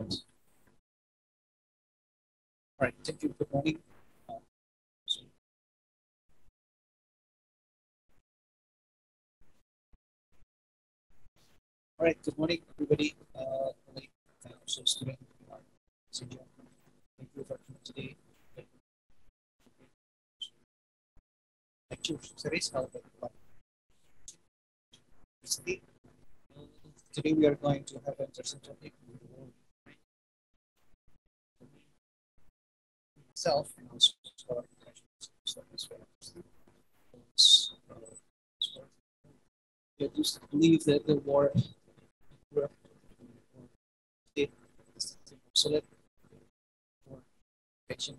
All right, thank you. Good morning. All right, good morning, everybody. Also student, thank you for coming today. Thank you, series. Today we are going to have an interesting topic. Itself and also I used to believe that the war obsolete or action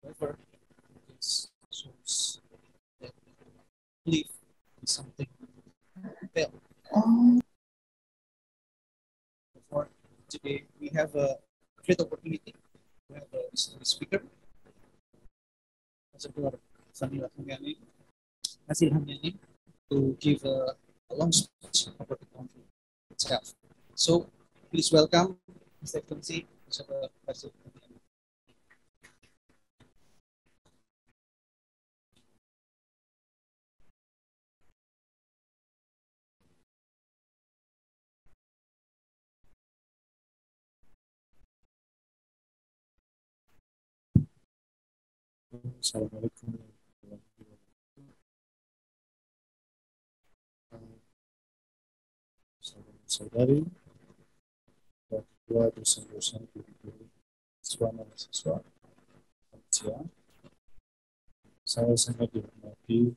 however this shows that belief is something fail. Therefore, today we have a great opportunity. We have a speaker, Hamianin, Vasyl Hamianin, to give a long speech about the country itself. So please welcome Mr. Excellency, Mr. Vasyl Hamianin. Assalamualaikum. Saudari, kedua dosen-dosen guru, siswa-mahasiswa, siang. Saya sangat dihormati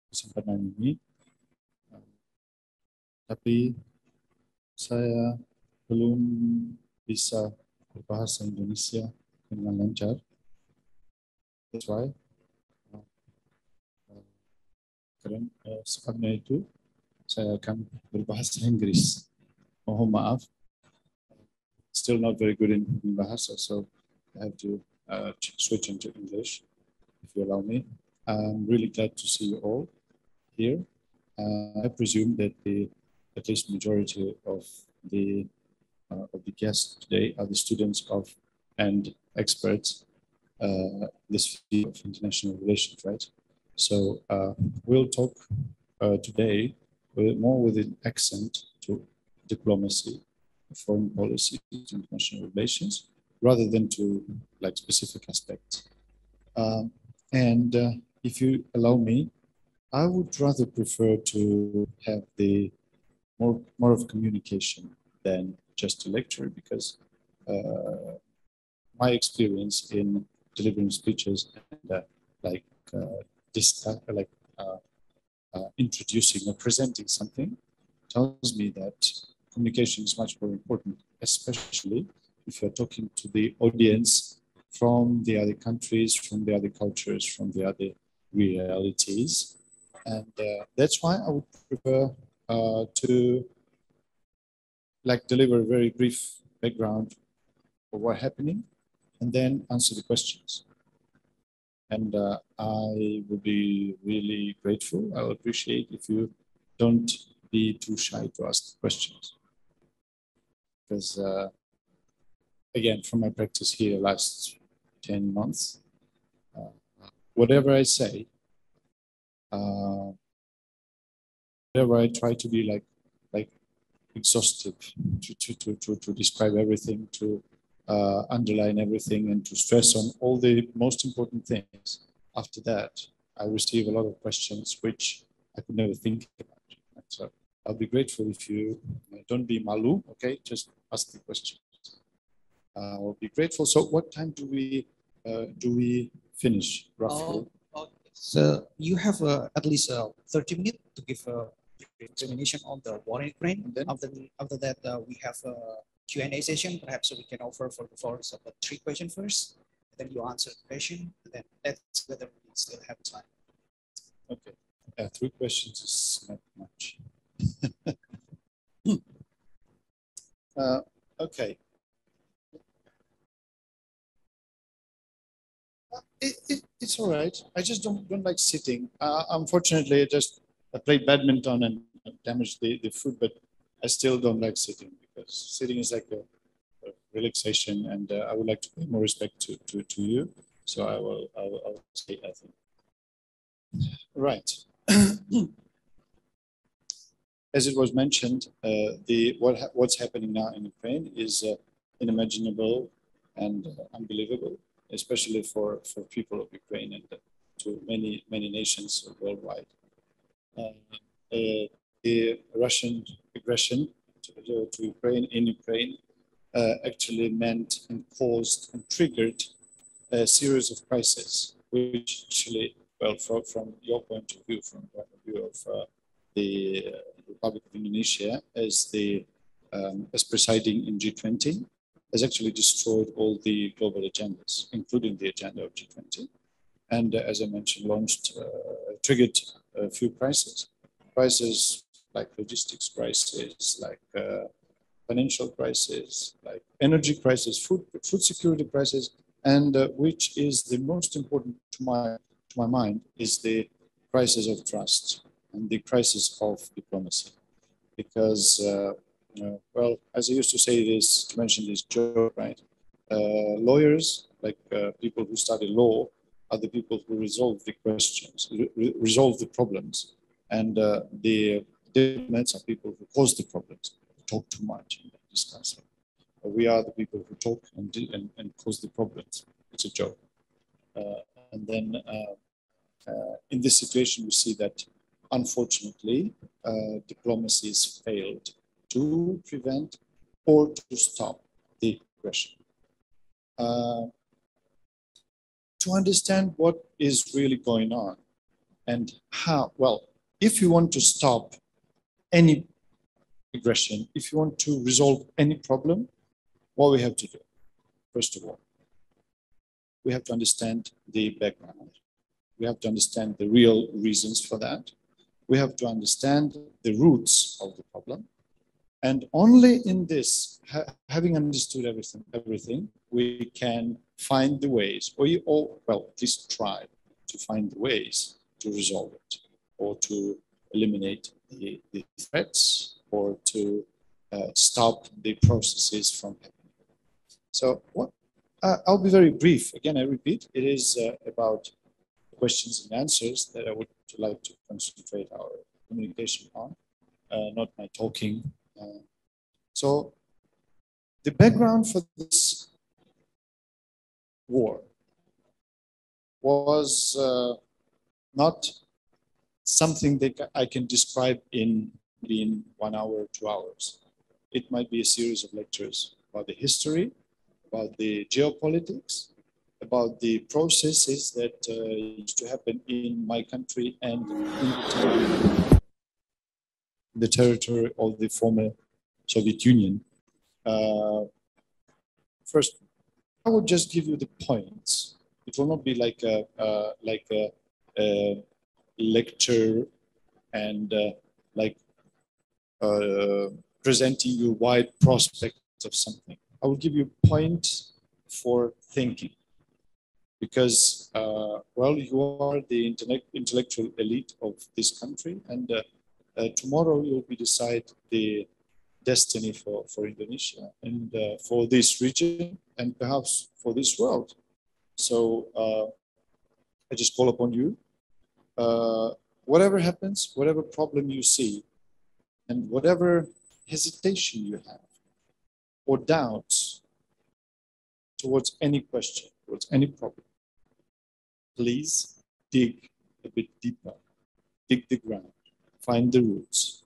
kesempatan ini, tapi saya belum bisa berbahasa Indonesia dengan lancar. That's why. Sebabnya itu saya akan berbahasa Inggris. Mohon maaf. Still not very good in bahasa, so I have to switch into English, if you allow me. I'm really glad to see you all here. I presume that at least majority of the guests today are the students of and experts this field of international relations, right? So we'll talk today more with an accent to diplomacy, foreign policy, international relations, rather than to like specific aspects. If you allow me, I would rather prefer to have the more of communication than just a lecture, because my experience in delivering speeches and introducing or presenting something tells me that communication is much more important, especially if you're talking to the audience from the other countries, from the other cultures, from the other realities. And that's why I would prefer to deliver a very brief background of what's happening and then answer the questions. And I would be really grateful. I would appreciate if you don't be too shy to ask questions. Because again, from my practice here last 10 months, whatever I say, whatever I try to be like exhaustive to describe everything, to underline everything, and to stress on all the most important things. After that, I receive a lot of questions which I could never think about. So I'll be grateful if you don't be malu, okay? Just ask the questions. I'll be grateful. So what time do we finish roughly? So you have at least 30 minutes to give a explanation on the war in Ukraine. And then after that, we have a Q&A session. Perhaps we can offer for the floor about 3 questions first. Then you answer the question. And then that's whether we still have time. Okay. 3 questions is not much. Okay. It's all right. I just don't like sitting. Unfortunately, I just I played badminton and damaged the foot, but I still don't like sitting because sitting is like a relaxation, and I would like to pay more respect to you. So I'll say, I think. Right. As it was mentioned, what's happening now in Ukraine is unimaginable and unbelievable, especially for people of Ukraine and to many nations worldwide. The Russian aggression to Ukraine in Ukraine actually meant and caused and triggered a series of crises, which actually, well, from your point of view, from the point of view of the Republic of Indonesia as presiding in G20, has actually destroyed all the global agendas, including the agenda of G20. And as I mentioned, triggered a few crises like logistics crisis, like financial crisis, like energy crisis, food security crisis, and which is the most important to my mind is the crisis of trust and the crisis of diplomacy, because well, as I used to say this, to mention this joke, right? Lawyers, like people who study law, are the people who resolve the questions, resolve the problems, and the diplomats are people who cause the problems, talk too much and discuss it. We are the people who talk and cause the problems. It's a joke. And then in this situation, we see that unfortunately, diplomacy has failed to prevent or to stop the aggression. To understand what is really going on and how, well, if you want to stop any aggression, if you want to resolve any problem, what we have to do, first of all, we have to understand the background. We have to understand the real reasons for that. We have to understand the roots of the problem. And only in this, having understood everything, we can find the ways, or well, at least try to find the ways to resolve it, or to eliminate the threats, or to stop the processes from happening. So I'll be very brief. Again, I repeat, it is about questions and answers that I would like to concentrate our communication on, not my talking. So the background for this war was not something that I can describe in 1 hour, 2 hours. It might be a series of lectures about the history, about the geopolitics, about the processes that used to happen in my country and in the territory of the former Soviet Union. First, I would just give you the points. It will not be like a lecture and presenting you wide prospects of something. I will give you points for thinking, because well, you are the intellectual elite of this country, and tomorrow you will be decide the destiny for Indonesia and for this region and perhaps for this world. So I just call upon you, whatever happens, whatever problem you see, and whatever hesitation you have or doubts towards any question, towards any problem, please dig a bit deeper, dig the ground, find the roots.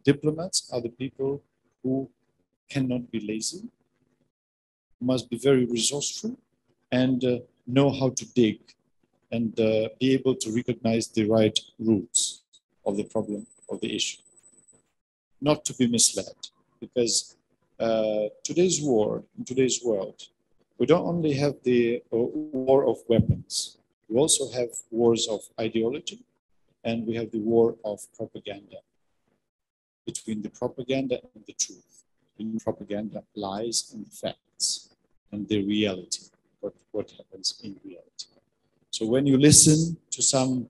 Diplomats are the people who cannot be lazy, must be very resourceful, and know how to dig and be able to recognize the right roots of the problem, of the issue. Not to be misled, because today's war, in today's world, we don't only have the war of weapons, we also have wars of ideology, and we have the war of propaganda. Between the propaganda and the truth, between propaganda, lies, and facts, and the reality, what happens in reality. So when you listen to some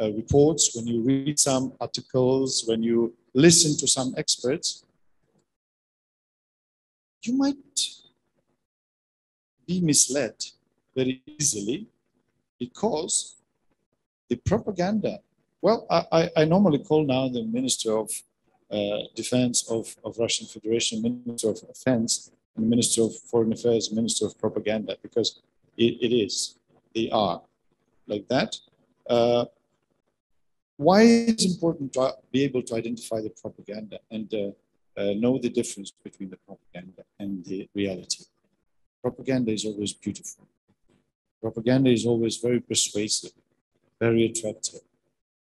reports, when you read some articles, when you listen to some experts, you might be misled very easily because the propaganda, well, I normally call now the Minister of Defense of Russian Federation, Minister of Defense, and Minister of Foreign Affairs, Minister of Propaganda, because they are like that. Why it's important to be able to identify the propaganda and know the difference between the propaganda and the reality. Propaganda is always beautiful. Propaganda is always very persuasive, very attractive.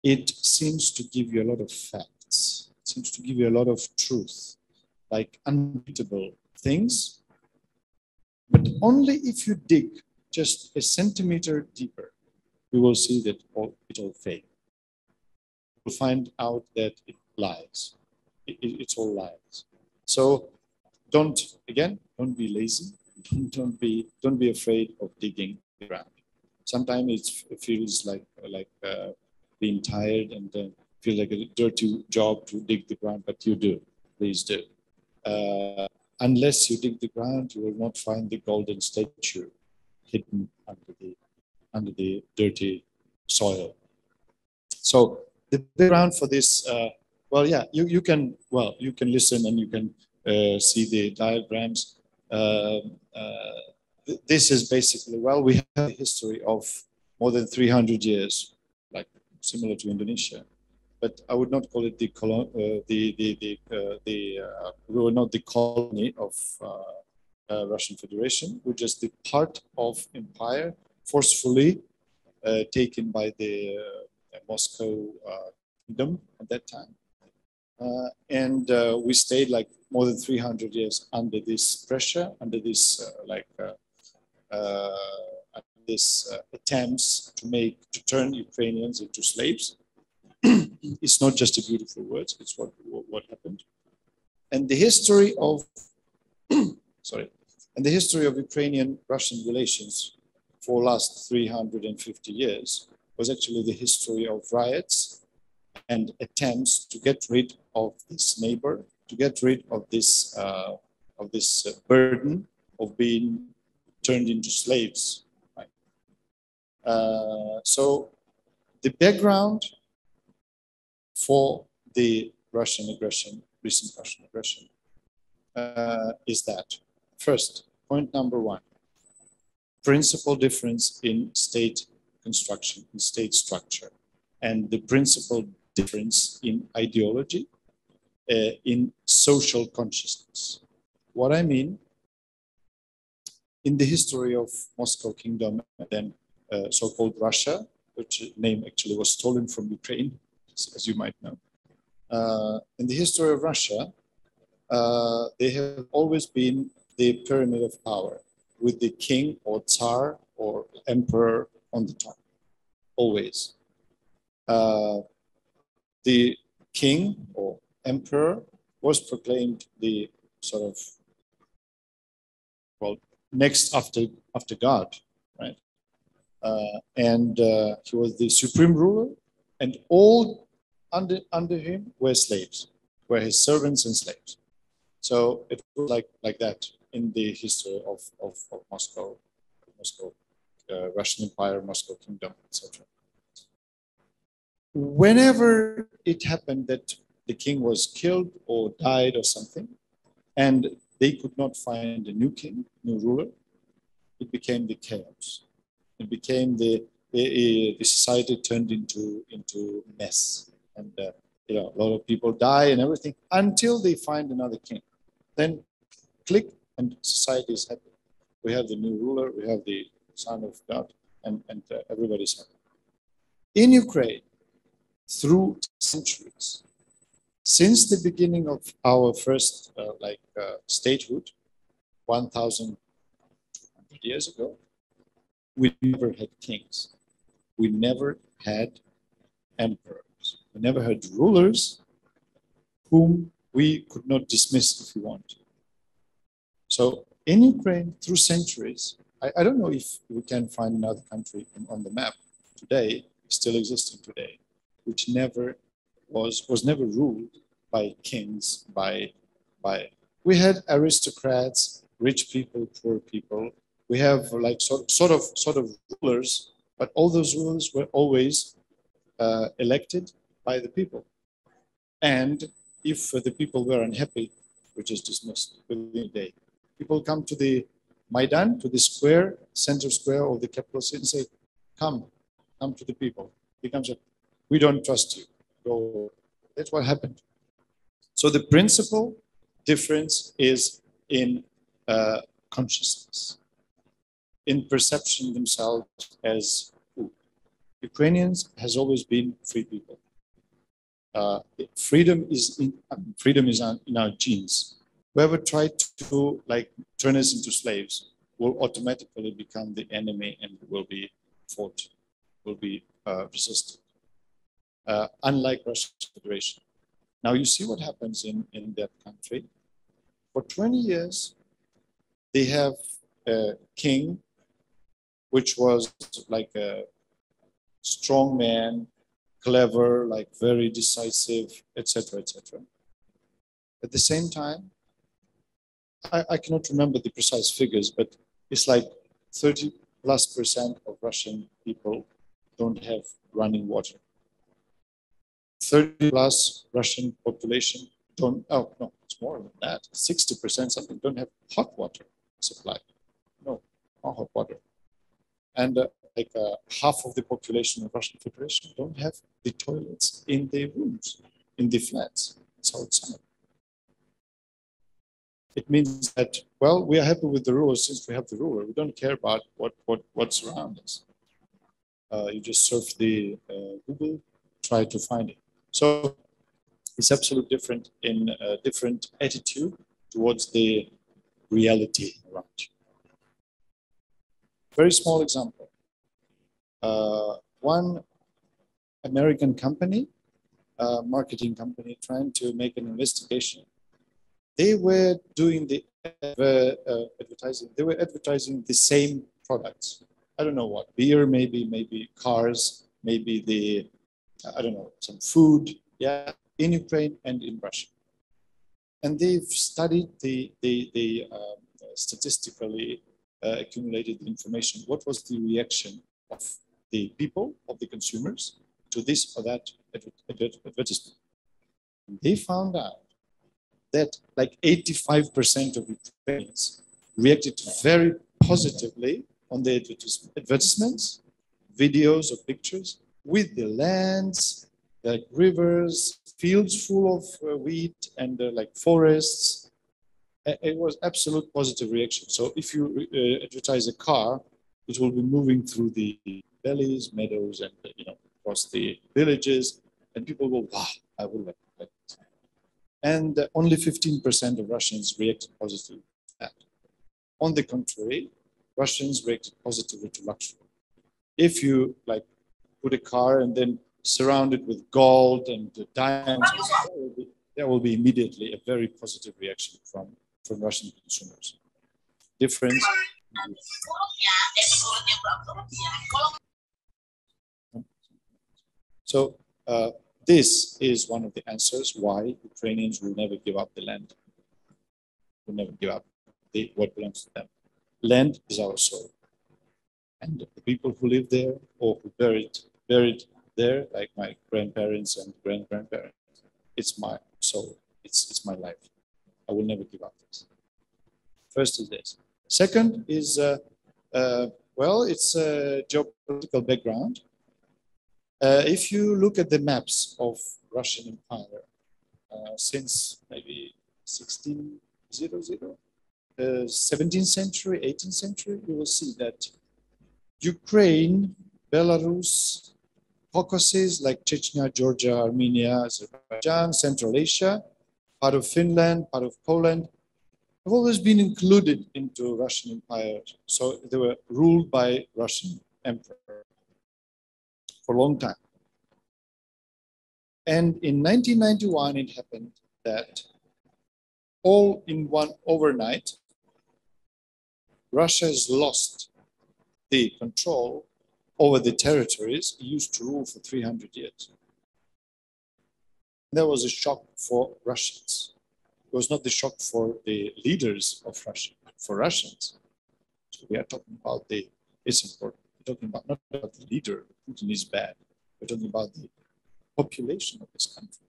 It seems to give you a lot of facts. It seems to give you a lot of truth, like unbeatable things. But only if you dig just a centimeter deeper, you will see that it all fails. You will find out that it lies. It's all lies. So don't be lazy. Don't be afraid of digging the ground. Sometimes it feels like being tired and feel like a dirty job to dig the ground, but you do. Please do. Unless you dig the ground, you will not find the golden statue hidden under the dirty soil. So the background for this, you can listen and you can see the diagrams. This is basically, we have a history of more than 300 years, like similar to Indonesia, but I would not call it we were not the colony of Russian Federation. We're just the part of empire forcefully taken by the Moscow kingdom at that time. And we stayed like more than 300 years under this pressure, under this attempts to turn Ukrainians into slaves. It's not just a beautiful word, it's what happened. And the history of Ukrainian-Russian relations for last 350 years was actually the history of riots and attempts to get rid of this neighbor, to get rid of this burden of being turned into slaves. Right? So the background for the recent Russian aggression, is that first, point number one, principal difference in state construction, in state structure, and the principal difference in ideology, in social consciousness. What I mean, in the history of Moscow Kingdom and then so-called Russia, which name actually was stolen from Ukraine, as you might know. In the history of Russia, they have always been the pyramid of power with the king or Tsar or emperor on the top, always. The king or emperor was proclaimed the sort of, next after God, right? And he was the supreme ruler, and all under him were slaves, were his servants and slaves. So it was like that in the history of Moscow, Russian Empire, Moscow Kingdom, etc. Whenever it happened that the king was killed or died or something, and they could not find a new king, new ruler, it became the chaos. It became the society turned into mess, and a lot of people die and everything until they find another king. Then click and society is happy. We have the new ruler, we have the Son of God, and everybody's happy. In Ukraine, through centuries, since the beginning of our first statehood, 1,000 years ago, we never had kings. We never had emperors. We never had rulers whom we could not dismiss if we want. So in Ukraine, through centuries, I don't know if we can find another country on the map today, still existing today, which never was never ruled by kings, we had aristocrats, rich people, poor people. We have like sort of rulers, but all those rulers were always elected by the people. And if the people were unhappy, we just dismissed within a day. People come to the Maidan, to the square, center square of the capital city, and say, come to the people. He comes up, we don't trust you. Go. That's what happened. So the principal difference is in consciousness, in perception themselves as who. Ukrainians has always been free people. Freedom is in our genes. Whoever tried to like turn us into slaves will automatically become the enemy and will be fought, will be resisted. Unlike Russian Federation. Now you see what happens in that country. For 20 years, they have a king, which was like a strong man, clever, like very decisive, etc., etc. At the same time, I cannot remember the precise figures, but it's like 30+% of Russian people don't have running water. 30+ Russian population don't, oh no, it's more than that. 60% something don't have hot water supply. No, not hot water. And half of the population of Russian Federation don't have the toilets in their rooms, in the flats. It's outside. It means that, well, we are happy with the ruler since we have the ruler. We don't care about what's around us. You just surf the Google, try to find it. So it's absolutely different in a different attitude towards the reality around you. Very small example. One American company, marketing company, trying to make an investigation. They were doing the advertising. They were advertising the same products. I don't know what, beer, maybe cars, maybe the, I don't know, some food, yeah, in Ukraine and in Russia. And they've studied the statistically accumulated information. What was the reaction of the people, of the consumers, to this or that advertisement? And they found out that like 85% of Ukrainians reacted very positively on the advertisements, videos or pictures, with the lands, like rivers, fields full of wheat and like forests. It was absolute positive reaction. So if you advertise a car, it will be moving through the valleys, meadows, and across the villages, and people go, wow, I would like that. And only 15% of Russians reacted positively to that. On the contrary, Russians reacted positively to luxury. If you like put a car and then surround it with gold and diamonds, there will be immediately a very positive reaction from Russian consumers. Difference. So this is one of the answers why Ukrainians will never give up the land. Will never give up what belongs to them. Land is our soul. And the people who live there or who buried there, like my grandparents and great-grandparents, it's my soul. It's my life. I will never give up this. First is this. Second is, well, it's a geopolitical background. If you look at the maps of Russian Empire since maybe 1600, 17th century, 18th century, you will see that Ukraine, Belarus, Caucasus like Chechnya, Georgia, Armenia, Azerbaijan, Central Asia, part of Finland, part of Poland, have always been included into Russian Empire. So they were ruled by Russian emperor for a long time. And in 1991, it happened that all in one overnight, Russia has lost the control over the territories it used to rule for 300 years. That was a shock for Russians. It was not the shock for the leaders of Russia, but for Russians. So we are talking about it's important. We're talking about not about the leader, Putin is bad. We're talking about the population of this country,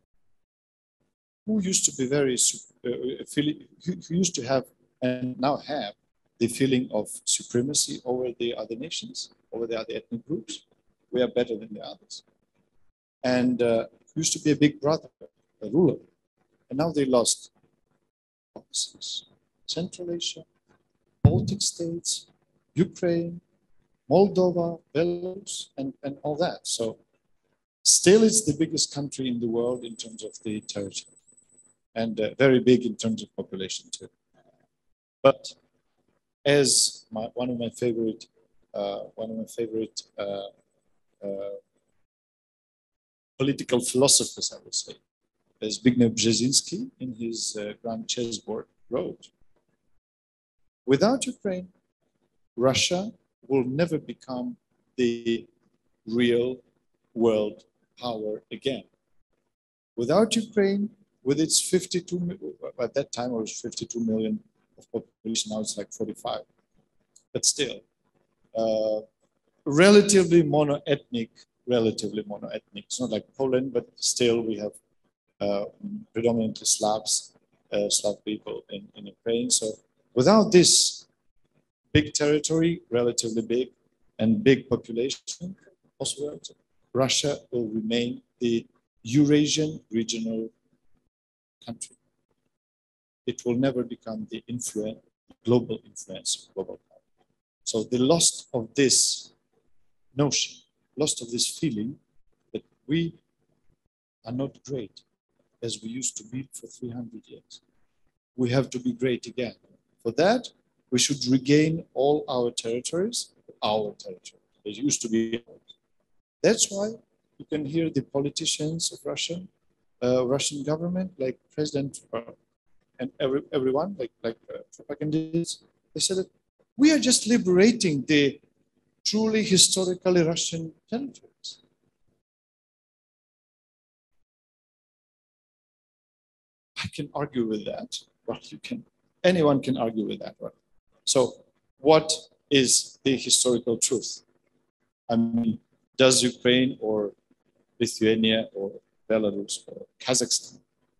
who used to be very, who used to have and now have the feeling of supremacy over the other nations, over the other ethnic groups. We are better than the others. And used to be a big brother, a ruler. And now they lost policies. Central Asia, Baltic states, Ukraine, Moldova, Belarus, and all that. So still it's the biggest country in the world in terms of the territory, and very big in terms of population too. But as one of my favorite political philosophers, I would say, as Zbigniew Brzezinski in his Grand Chessboard wrote, without Ukraine, Russia will never become the real world power again. Without Ukraine, with its 52, at that time it was 52 million of population, now it's like 45, but still, relatively mono-ethnic. It's not like Poland, but still we have predominantly Slav people in Ukraine. So without this big territory, relatively big, and big population, also Russia will remain the Eurasian regional country. It will never become the global influence, global power. So the loss of this notion, loss of this feeling that we are not great as we used to be for 300 years. We have to be great again. For that, we should regain all our territories. They used to be ours. That's why you can hear the politicians of Russian government, like President and everyone, like propagandists, they said that we are just liberating the truly historically Russian territories. I can argue with that. Well, anyone can argue with that, right? So what is the historical truth? I mean, does Ukraine or Lithuania or Belarus or Kazakhstan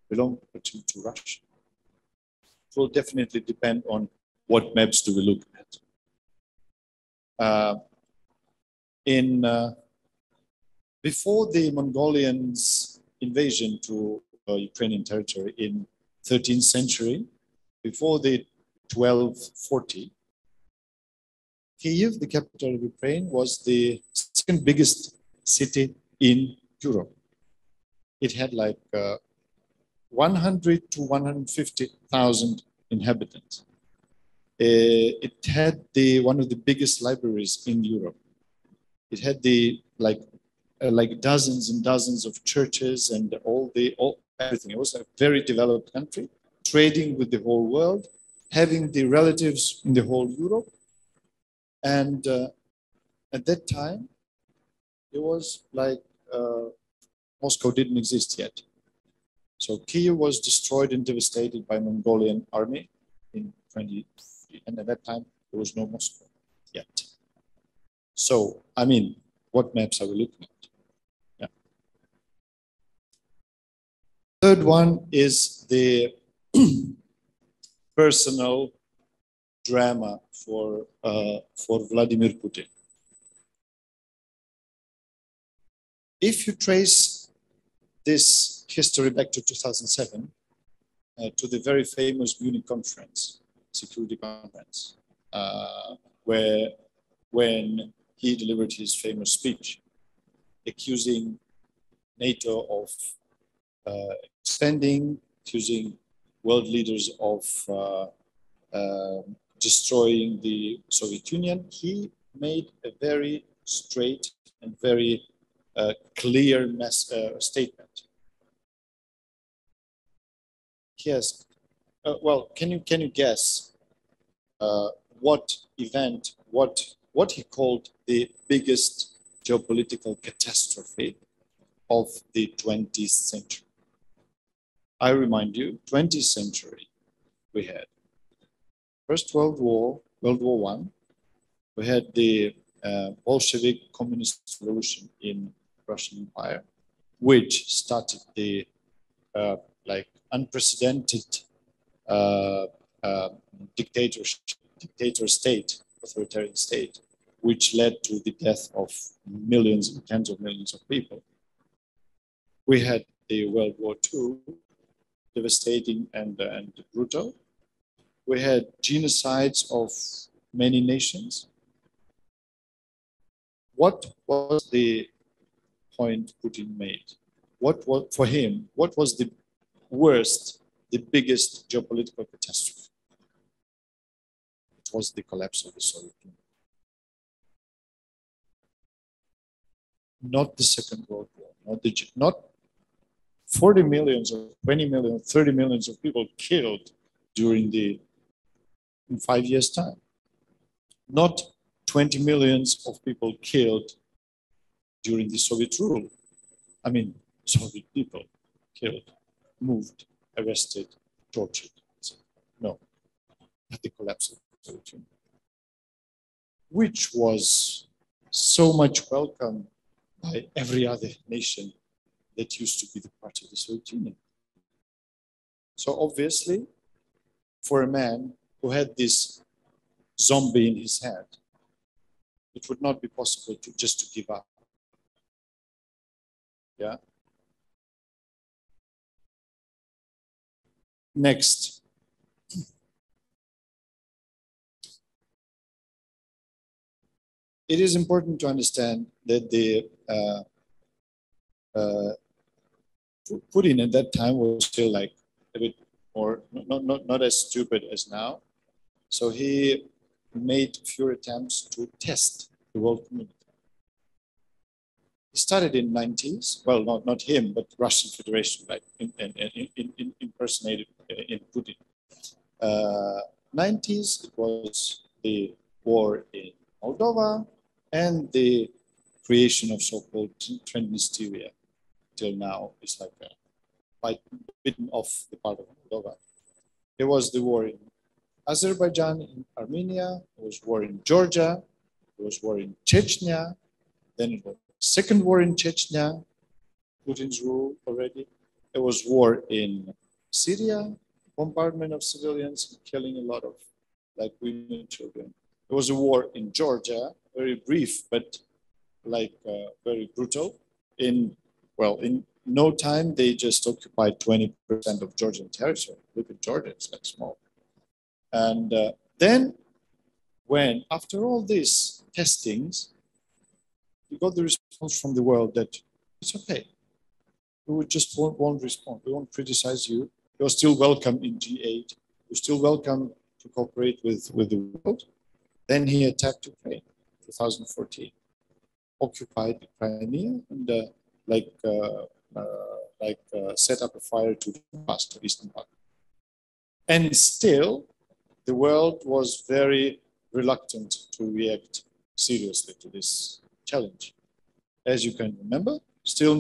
belong to Russia? It will definitely depend on what maps do we look at. Before the Mongolians' invasion to Ukrainian territory in 13th century, before the 1240, Kyiv, the capital of Ukraine, was the second biggest city in Europe. It had like 100 to 150,000 inhabitants. It had one of the biggest libraries in Europe. It had like dozens and dozens of churches and everything. It was a very developed country, trading with the whole world, having the relatives in the whole Europe. And at that time, it was like Moscow didn't exist yet. So Kyiv was destroyed and devastated by Mongolian army in 20, and at that time there was no Moscow yet. So, I mean, what maps are we looking at? Yeah. Third one is the personal drama for Vladimir Putin. If you trace this history back to 2007, to the very famous Munich conference, security conference, when he delivered his famous speech, accusing NATO of expanding, accusing world leaders of destroying the Soviet Union, he made a very straight and very clear statement. Yes. Well, can you guess what event, what he called the biggest geopolitical catastrophe of the 20th century? I remind you, 20th century, we had First World War, World War One. We had the Bolshevik Communist Revolution in Russian Empire, which started the like unprecedented dictator state, authoritarian state, which led to the death of millions and tens of millions of people. We had the World War II, devastating and brutal. We had genocides of many nations. What was the point Putin made? What was, for him, what was the worst, the biggest geopolitical catastrophe? It was the collapse of the Soviet Union. Not the Second World War, not 40 millions or 20 million, 30 millions of people killed during in 5 years' time. Not 20 millions of people killed during the Soviet rule. I mean, Soviet people killed, moved, arrested, tortured. No, the collapse of the Soviet Union, which was so much welcome by every other nation that used to be the part of the Soviet Union. So obviously, for a man who had this zombie in his head, it would not be possible to just give up. Yeah. Next. It is important to understand that the Putin at that time was still like a bit more, not as stupid as now. So he made few attempts to test the world community. He started in 90s, well, not him, but Russian Federation, right, impersonated in Putin. 90s, it was the war in Moldova and the creation of so-called Transnistria. Till now, it's like a quite bitten off the part of Moldova. There was the war in Azerbaijan, in Armenia, there was war in Georgia, there was war in Chechnya, then it was second war in Chechnya, Putin's rule already. There was war in Syria, bombardment of civilians, killing a lot of like women and children. There was a war in Georgia, very brief, but like very brutal. In no time, they just occupied 20% of Georgian territory. Look at Georgia, it's like small. And then when, after all these testings, you got the response from the world that it's okay. We just won't respond. We won't criticize you. You're still welcome in G8. You're still welcome to cooperate with the world. Then he attacked Ukraine, 2014, occupied Crimea, and set up a fire to the eastern part. And still, the world was very reluctant to react seriously to this challenge. As you can remember, still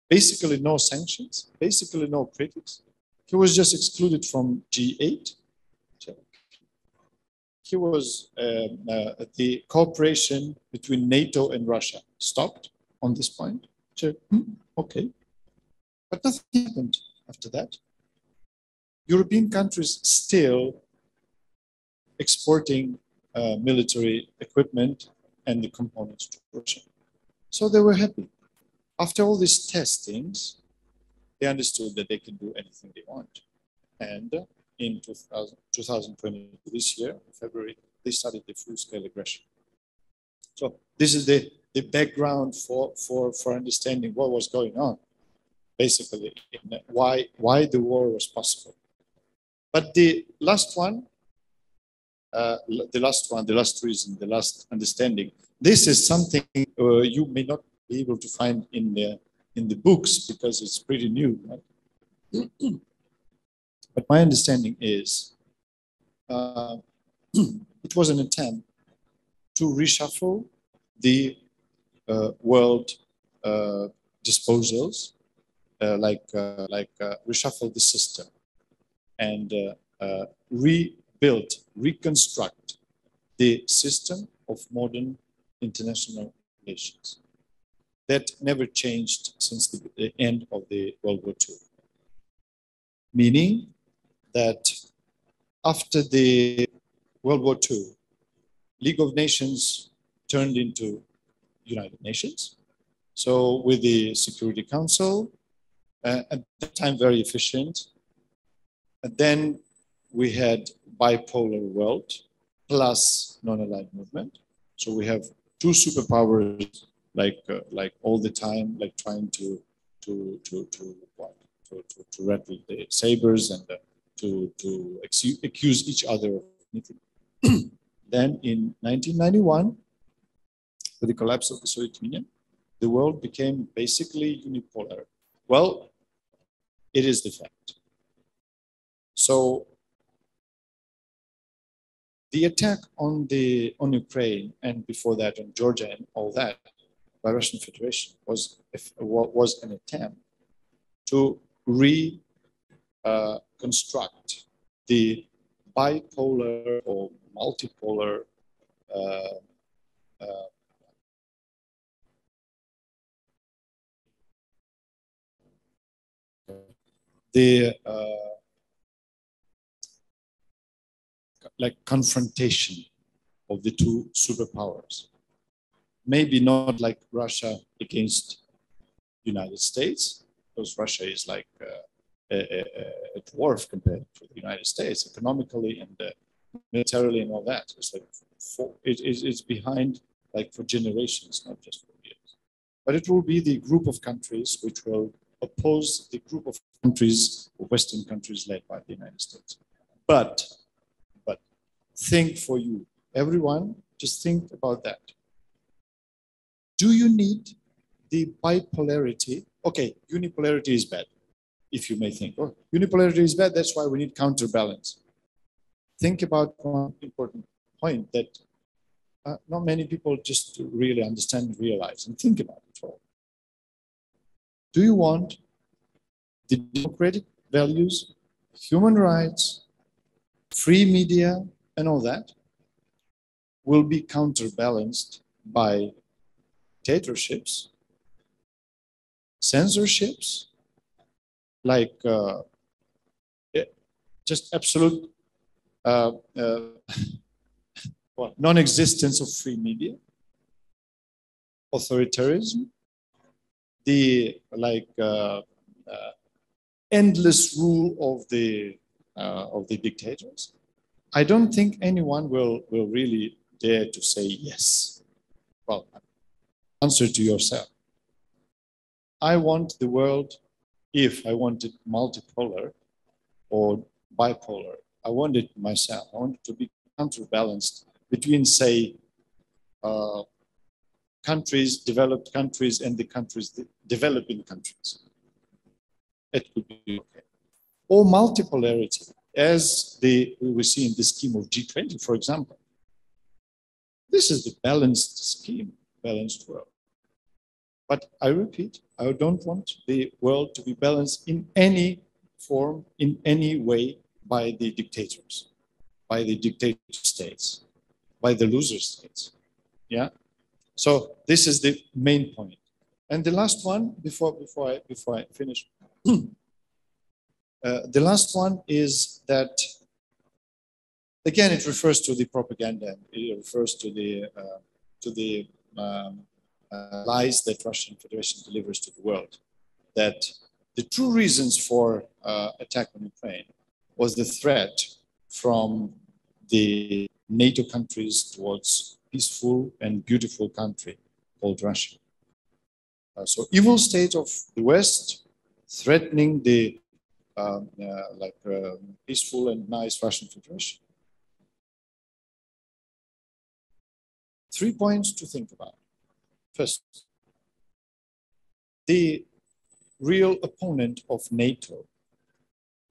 basically no sanctions, basically no critics. He was just excluded from G8. He was, the cooperation between NATO and Russia stopped on this point. So, okay. But nothing happened after that. European countries still exporting military equipment and the components to Russia. So they were happy. After all these testings, they understood that they can do anything they want. And in 2020, this year, February, they started the full-scale aggression. So this is the background for understanding what was going on, basically, why the war was possible. But the last one, the last reason, the last understanding, this is something you may not be able to find in the books because it's pretty new, right? But my understanding is it was an attempt to reshuffle the world disposals reshuffle the system and reconstruct the system of modern international relations. That never changed since the end of the World War II. Meaning that after the World War II, League of Nations turned into United Nations. So with the Security Council, at that time very efficient. And then we had bipolar world plus non-aligned movement. So we have two superpowers like all the time, like trying to rattle the sabers and to accuse each other of anything. Then in 1991, with the collapse of the Soviet Union, the world became basically unipolar. Well, it is the fact. So the attack on Ukraine and before that on Georgia and all that by Russian Federation was an attempt to reconstruct the bipolar or multipolar like confrontation of the two superpowers. Maybe not like Russia against United States, because Russia is like a dwarf compared to the United States economically and militarily and all that. It's like it's behind like for generations, not just for years. But it will be the group of countries which will oppose the group of countries, Western countries led by the United States. But think for you, everyone, just think about that. Do you need the bipolarity? Okay, unipolarity is bad. If you may think, oh, unipolarity is bad, that's why we need counterbalance. Think about one important point that not many people just really understand, realize, and think about it all. Do you want the democratic values, human rights, free media, and all that will be counterbalanced by dictatorships, censorships, like just absolute non-existence of free media, authoritarianism, the endless rule of the dictators. I don't think anyone will really dare to say yes. Well, answer to yourself. I want the world, if I want it multipolar or bipolar, I want it myself. I want it to be counterbalanced between, say, countries, developed countries, and the countries, developing countries. It could be okay. Or multipolarity, as we see in the scheme of G20, for example. This is the balanced scheme, balanced world. But I repeat, I don't want the world to be balanced in any form, in any way by the dictators, by the dictator states, by the loser states. Yeah. So this is the main point. And the last one, before I finish, the last one is that, again, it refers to the propaganda. It refers to the lies that Russian Federation delivers to the world. That the true reasons for attack on Ukraine was the threat from the NATO countries towards peaceful and beautiful country called Russia. So evil state of the West threatening the peaceful and nice Russian Federation. 3 points to think about. First, the real opponent of NATO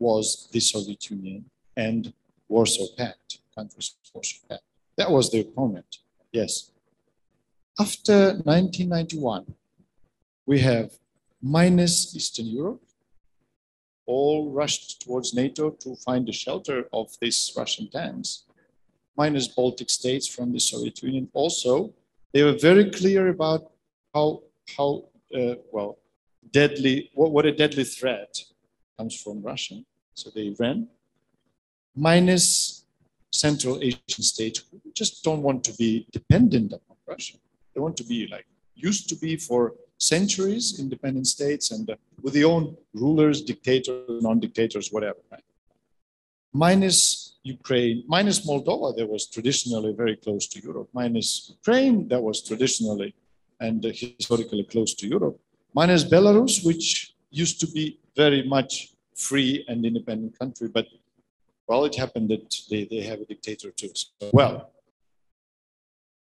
was the Soviet Union and Warsaw Pact, countries of Warsaw Pact. That was the opponent, yes. After 1991, we have minus Eastern Europe, all rushed towards NATO to find the shelter of these Russian tanks, minus Baltic states from the Soviet Union. Also, they were very clear about how deadly, what a deadly threat comes from Russia. So they ran, minus Central Asian states who just don't want to be dependent upon Russia. They want to be like used to be for centuries, independent states, and with their own rulers, dictators, non-dictators, whatever. Right? Minus Ukraine, minus Moldova, that was traditionally very close to Europe, minus Ukraine, that was traditionally and historically close to Europe, minus Belarus, which used to be very much free and independent country, but well, it happened that they have a dictator too. So, well,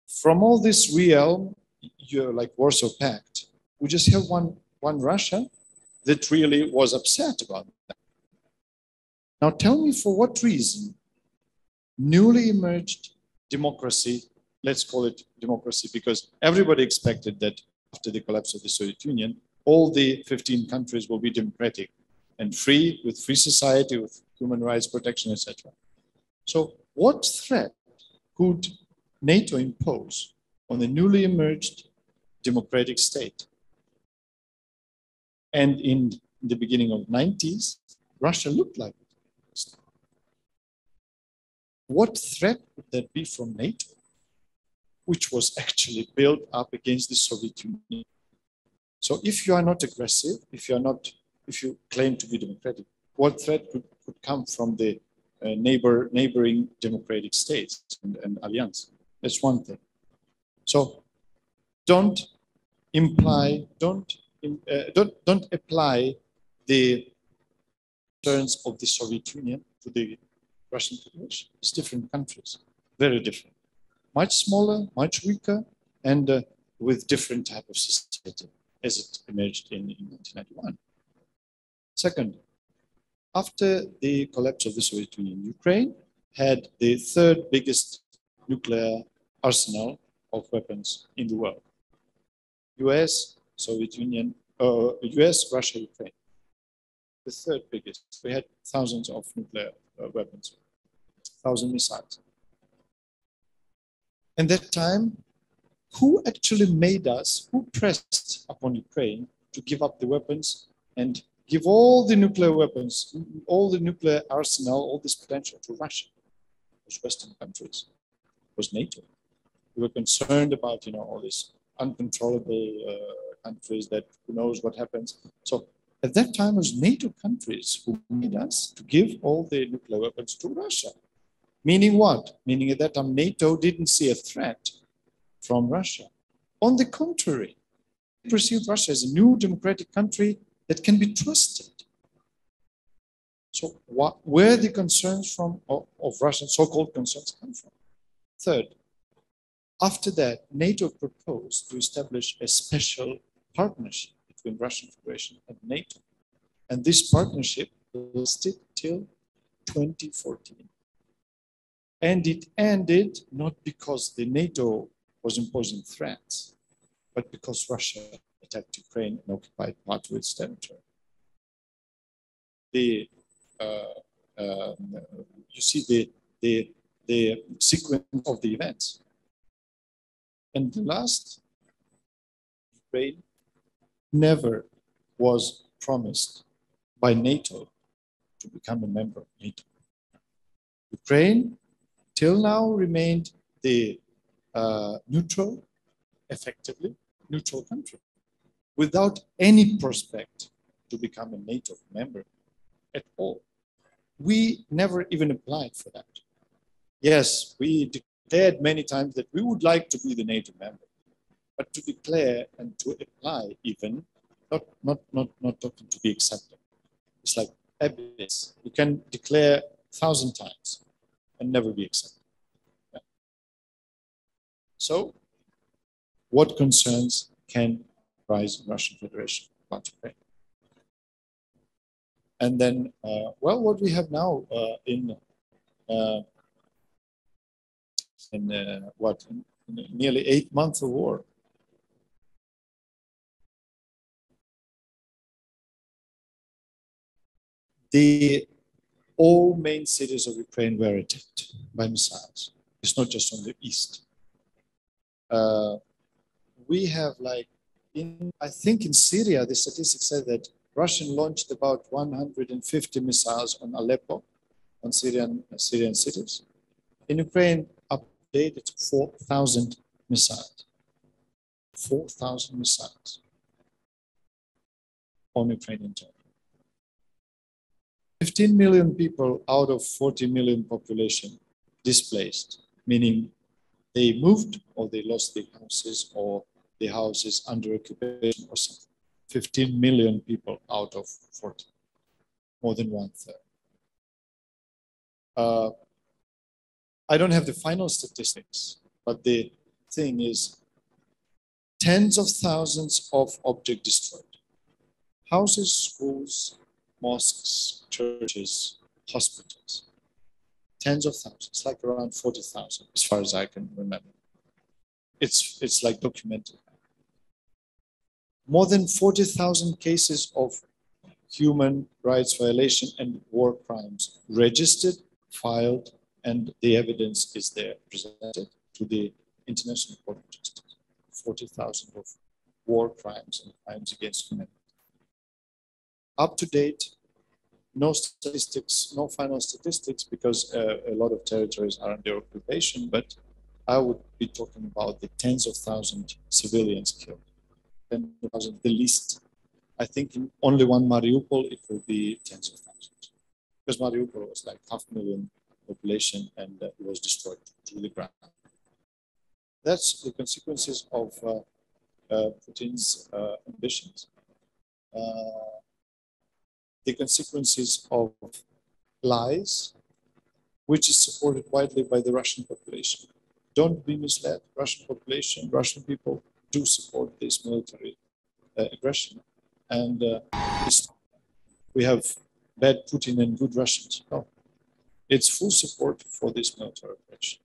from all this realm, you're like Warsaw Pact, we just have one Russia that really was upset about that. Now tell me for what reason newly emerged democracy, let's call it democracy, because everybody expected that after the collapse of the Soviet Union, all the 15 countries will be democratic and free, with free society, with human rights protection, etc. So what threat could NATO impose on the newly emerged democratic state? And in the beginning of the 90s, Russia looked like it. What threat would that be from NATO, which was actually built up against the Soviet Union? So if you are not aggressive, if you claim to be democratic, what threat could come from the neighboring democratic states and alliance? That's one thing. So don't apply the concerns of the Soviet Union to the Russian Federation. It's different countries, very different, much smaller, much weaker, and with different type of society as it emerged in 1991. Second, after the collapse of the Soviet Union, Ukraine had the third biggest nuclear arsenal of weapons in the world. US, Soviet Union, US, Russia, Ukraine. The third biggest. We had thousands of nuclear weapons, 1,000 missiles. And that time, who actually made us, who pressed upon Ukraine to give up the weapons and give all the nuclear weapons, all the nuclear arsenal, all this potential to Russia? It was Western countries. It was NATO. We were concerned about, all these uncontrollable countries that who knows what happens. So at that time, it was NATO countries who made us to give all the nuclear weapons to Russia. Meaning what? Meaning at that time, NATO didn't see a threat from Russia. On the contrary, they perceived Russia as a new democratic country that can be trusted. So where the concerns of Russian so-called concerns come from? Third, after that, NATO proposed to establish a special partnership between Russian Federation and NATO. And this partnership lasted till 2014. And it ended not because the NATO was imposing threats, but because Russia attacked Ukraine and occupied part of its territory. You see the sequence of the events. And the last, Ukraine never was promised by NATO to become a member of NATO. Ukraine till now remained the effectively neutral country, without any prospect to become a NATO member at all. We never even applied for that. Yes, we declared many times that we would like to be the NATO member, but to declare and to apply even, not to be accepted. It's like evidence. You can declare 1,000 times and never be accepted. Yeah. So, what concerns can rise in Russian Federation about Ukraine? And then, what we have now in nearly 8 months of war. All main cities of Ukraine were attacked by missiles. It's not just on the east. We have I think in Syria, the statistics said that Russia launched about 150 missiles on Aleppo, on Syrian cities. In Ukraine, up to date, it's 4,000 missiles. 4,000 missiles on Ukrainian territory. 15 million people out of 40 million population displaced, meaning they moved or they lost their houses or the houses under occupation or something. 15 million people out of 40, more than 1/3. I don't have the final statistics, but the thing is tens of thousands of objects destroyed. Houses, schools, mosques, churches, hospitals. Tens of thousands, like around 40,000, as far as I can remember. It's like documented. More than 40,000 cases of human rights violation and war crimes registered, filed, and the evidence is there presented to the International Court of Justice. 40,000 of war crimes and crimes against humanity. Up to date, no statistics, no final statistics, because a lot of territories are under occupation, but I would be talking about the tens of thousands civilians killed. 10,000, the least. I think in only one Mariupol, it will be tens of thousands. Because Mariupol was like 500,000 population and it was destroyed to the ground. That's the consequences of Putin's ambitions. The consequences of lies, which is supported widely by the Russian population. Don't be misled. Russian population, Russian people do support this military aggression. And we have bad Putin and good Russians. No, it's full support for this military aggression.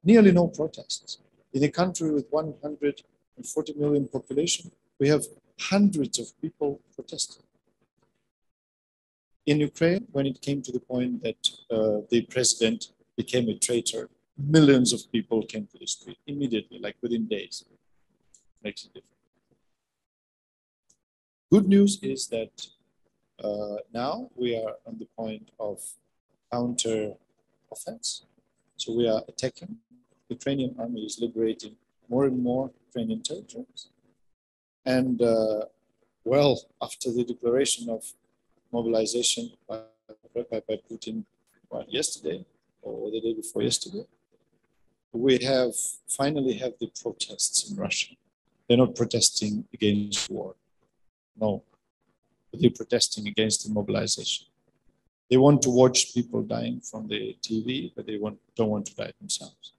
Nearly no protests. In a country with 140 million population, we have hundreds of people protesting. In Ukraine, when it came to the point that the president became a traitor, millions of people came to the street immediately, like within days. Makes a difference. Good news is that now we are on the point of counter offense. So we are attacking. The Ukrainian army is liberating more and more Ukrainian territories. And well, after the declaration of mobilization by Putin yesterday or the day before yesterday, we finally have the protests in Russia. They're not protesting against war, no, but they're protesting against the mobilization. They want to watch people dying from the TV, but they don't want to die themselves.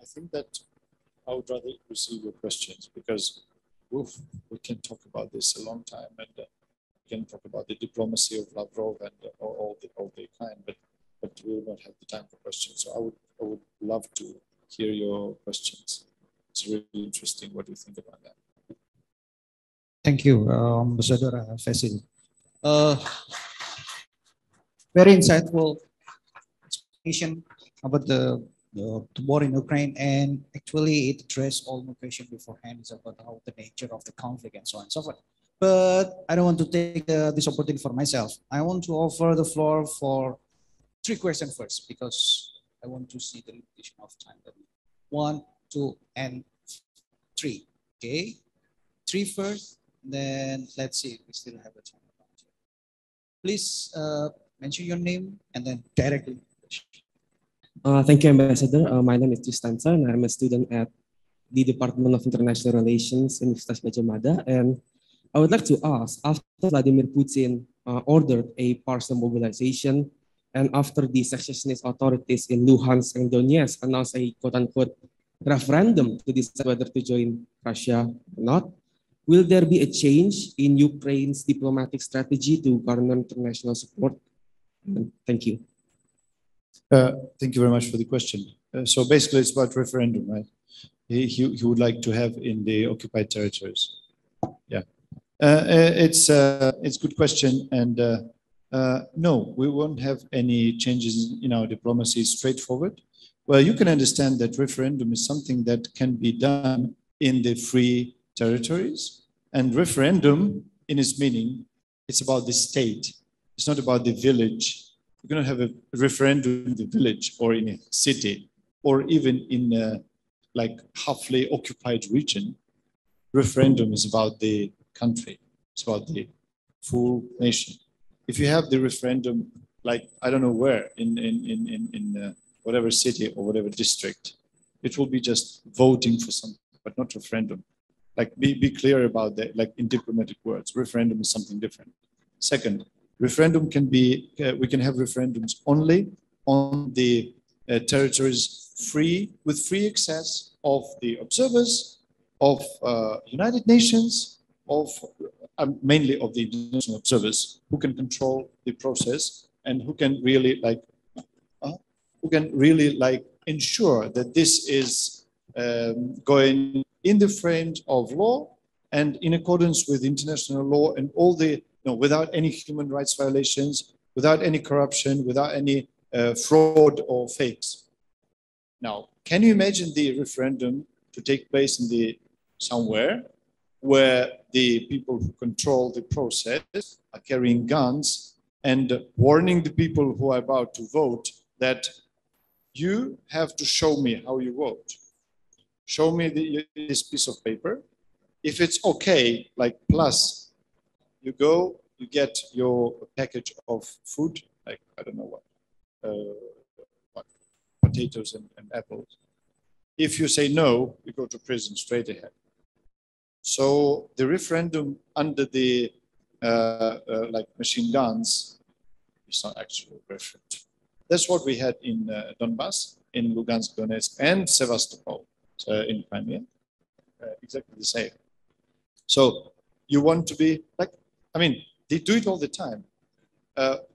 I think that I would rather receive your questions because we can talk about this a long time, and we can talk about the diplomacy of Lavrov and all the kind, but we will not have the time for questions. So I would love to hear your questions. It's really interesting what you think about that. Thank you, Ambassador Vasyl. Very insightful explanation about the war in Ukraine, and actually it addressed all my question beforehand is about how the nature of the conflict and so on and so forth. But I don't want to take this opportunity for myself. I want to offer the floor for 3 questions first because I want to see the limitation of time. 1, 2, and 3. Okay, 3 first, then let's see if we still have the time. Please mention your name and then directly. Thank you, Ambassador. My name is Tristansa, and I'm a student at the Department of International Relations, Universitas Gadjah Mada. And I would like to ask, after Vladimir Putin ordered a partial mobilization, and after the secessionist authorities in Luhansk and Donetsk announced a quote-unquote referendum to decide whether to join Russia or not, will there be a change in Ukraine's diplomatic strategy to garner international support? Thank you. Thank you very much for the question. So basically it's about referendum, right? He would like to have in the occupied territories. Yeah. It's a good question, and no, we won't have any changes in our diplomacy. Straightforward. Well, you can understand that referendum is something that can be done in the free territories, and referendum, in its meaning, it's about the state. It's not about the village. You're going to have a referendum in the village or in a city, or even in a like halfly occupied region. Referendum is about the country. It's about the full nation. If you have the referendum, like I don't know where in whatever city or whatever district, it will be just voting for something, but not referendum. Like be clear about that. Like in diplomatic words, referendum is something different. Second, referendum can be we can have referendums only on the territories with free access of the observers, of United Nations, of mainly of the international observers who can control the process and who can really ensure that this is going in the frame of law and in accordance with international law and all the without any human rights violations, without any corruption, without any fraud or fakes. Now, can you imagine the referendum to take place in somewhere where the people who control the process are carrying guns and warning the people who are about to vote that you have to show me how you vote. Show me this piece of paper. If it's okay, like plus, you go, you get your package of food, like I don't know what potatoes and apples. If you say no, you go to prison straight ahead. So the referendum under the like machine guns is not actually a referendum. That's what we had in Donbass, in Lugansk, Donetsk, and Sevastopol in Crimea. Exactly the same. So you want to be like, I mean, they do it all the time.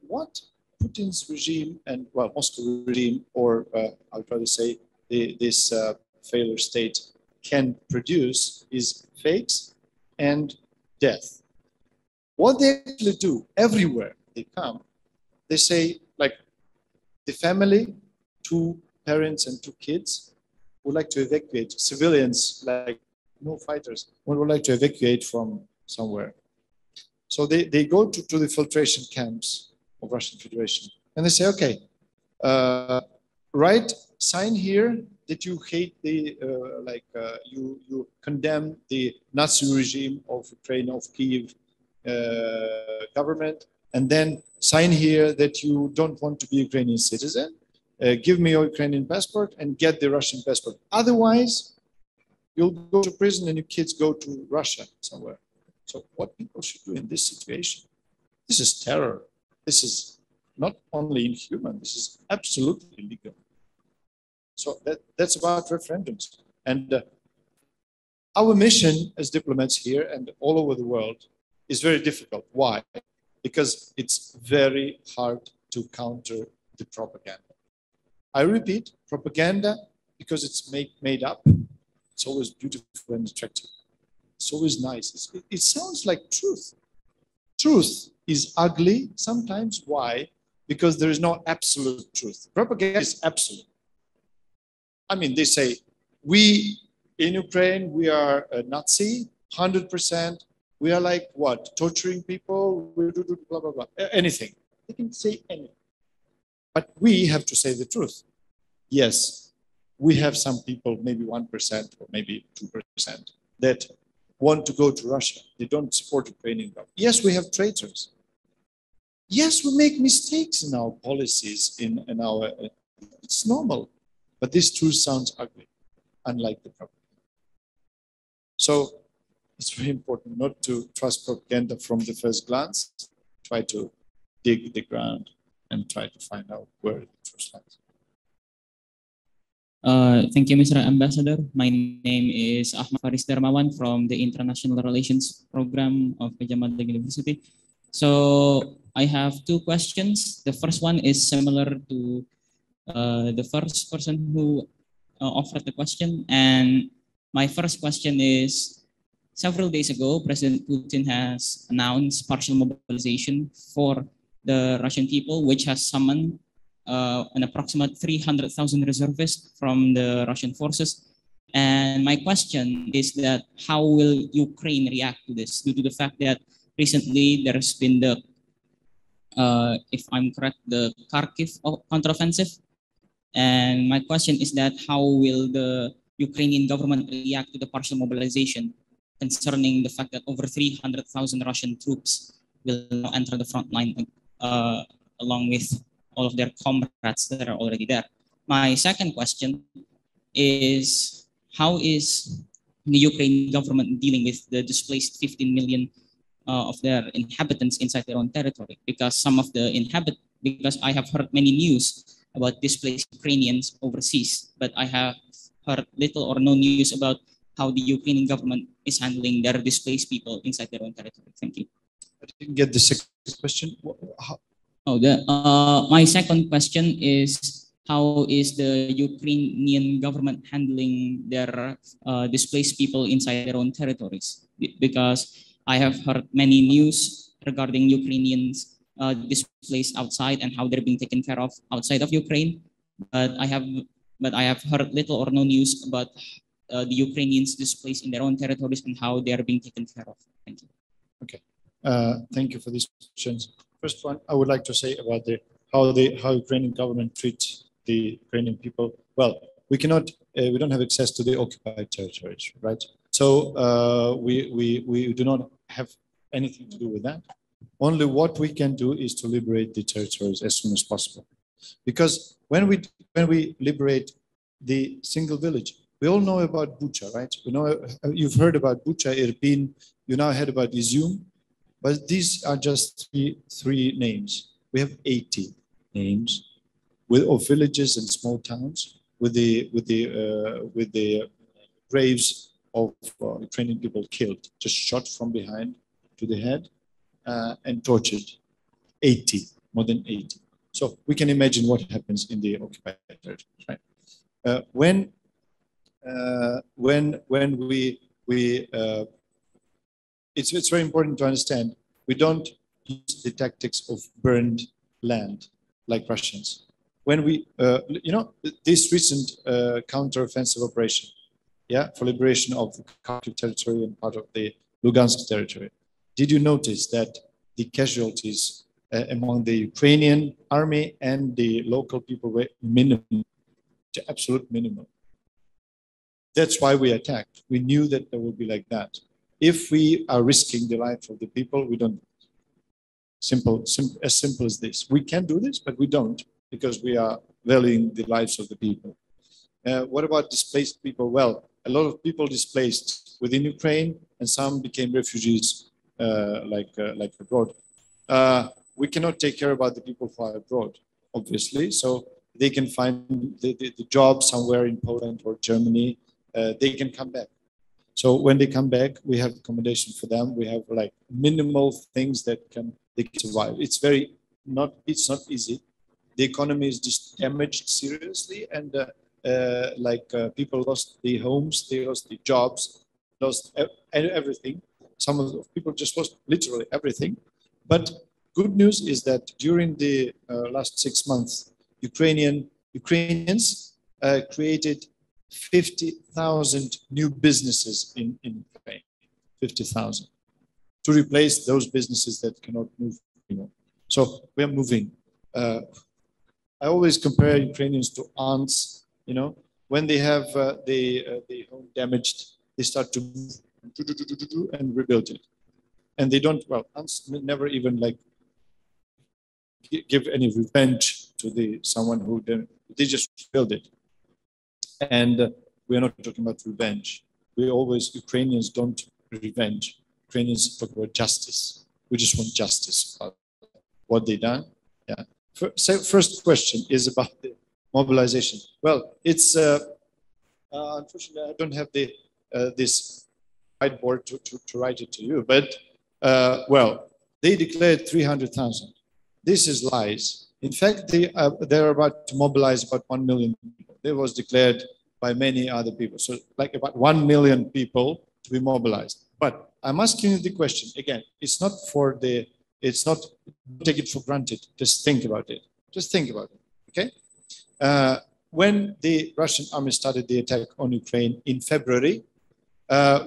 What Putin's regime and, well, Moscow regime, or I'll try to say this failure state can produce is fakes and death. What they actually do everywhere they come, they say, like, the family, 2 parents and 2 kids, would like to evacuate civilians, like no fighters, would like to evacuate from somewhere. So they go to the filtration camps of Russian Federation and they say, okay, sign here that you hate you condemn the Nazi regime of Ukraine, of Kyiv government, and then sign here that you don't want to be Ukrainian citizen, give me your Ukrainian passport and get the Russian passport. Otherwise, you'll go to prison and your kids go to Russia somewhere. So what people should do in this situation? This is terror. This is not only inhuman, this is absolutely illegal. So that's about referendums. And our mission as diplomats here and all over the world is very difficult. Why? Because it's very hard to counter the propaganda. I repeat, propaganda, because it's made up, it's always beautiful and attractive. It's always nice. It sounds like truth. Truth is ugly sometimes. Why? Because there is no absolute truth. Propaganda is absolute. I mean, they say, we in Ukraine, we are a Nazi, 100%. We are like what? Torturing people, we do blah, blah, blah. Anything. They can say anything. But we have to say the truth. Yes, we have some people, maybe 1% or maybe 2%, that want to go to Russia. They don't support Ukrainian government. Yes, we have traitors. Yes, we make mistakes in our policies, in our, it's normal. But this truth sounds ugly, unlike the propaganda. So it's very important not to trust propaganda from the first glance. Try to dig the ground and try to find out where the truth lies. Thank you, Mr. Ambassador. My name is Ahmad Faris Darmawan from the International Relations Program of Gadjah University. So I have 2 questions. The first one is similar to the first person who offered the question. And my first question is, several days ago, President Putin has announced partial mobilization for the Russian people, which has summoned an approximate 300,000 reservists from the Russian forces. And my question is that how will Ukraine react to this, due to the fact that recently there's been the, if I'm correct, the Kharkiv counteroffensive. And my question is that how will the Ukrainian government react to the partial mobilization, concerning the fact that over 300,000 Russian troops will now enter the front line along with all of their comrades that are already there. My second question is, how is the Ukrainian government dealing with the displaced 15 million of their inhabitants inside their own territory? Because because I have heard many news about displaced Ukrainians overseas, but I have heard little or no news about how the Ukrainian government is handling their displaced people inside their own territory. Thank you. I didn't get the second question. My second question is, how is the Ukrainian government handling their displaced people inside their own territories? Because I have heard many news regarding Ukrainians displaced outside and how they're being taken care of outside of Ukraine, but I have heard little or no news about the Ukrainians displaced in their own territories and how they are being taken care of. Thank you. Okay, thank you for these questions. First one, I would like to say about how Ukrainian government treats the Ukrainian people. Well, we don't have access to the occupied territories, right? So we do not have anything to do with that. Only what we can do is to liberate the territories as soon as possible. Because when we liberate the single village, we all know about Bucha, right? We know, you've heard about Bucha, Irpin, you now heard about Izium, but these are just three names. We have 80 names of villages and small towns with the graves of Ukrainian people killed, just shot from behind to the head and tortured. 80, more than 80. So we can imagine what happens in the occupied territories, right? When it's very important to understand, we don't use the tactics of burned land like Russians. When we, this recent counter-offensive operation, for liberation of the Kharkiv territory and part of the Lugansk territory, did you notice that the casualties among the Ukrainian army and the local people were minimum, absolute minimum? That's why we attacked. We knew that there would be like that. If we are risking the life of the people, we don't. As simple as this. We can do this, but we don't, because we are valuing the lives of the people. What about displaced people? Well, a lot of people displaced within Ukraine, and some became refugees, like abroad. We cannot take care about the people who are abroad, obviously. So they can find the job somewhere in Poland or Germany. They can come back. So when they come back, we have accommodation for them. We have like minimal things that they can survive. It's not easy. The economy is just damaged seriously, and people lost their homes, they lost their jobs, lost everything. Some of the people just lost literally everything. But good news is that during the last 6 months, Ukrainians created 50,000 new businesses in Ukraine, 50,000, to replace those businesses that cannot move anymore. So we are moving. I always compare Ukrainians to ants. When they have the home damaged, they start to move and rebuild it. And they don't, ants never even give any revenge to someone who they just rebuild it. And we are not talking about revenge. Ukrainians don't revenge. Ukrainians talk about justice. We just want justice about what they done. Yeah. First question is about the mobilization. Well, it's unfortunately I don't have this whiteboard to write it to you, but they declared 300,000. This is lies. In fact, they're about to mobilize about 1 million people. That was declared by many other people. So like about 1 million people to be mobilized. But I'm asking you the question again. It's not for the. It's not. Take it for granted. Just think about it. Just think about it. Okay. When the Russian army started the attack on Ukraine in February,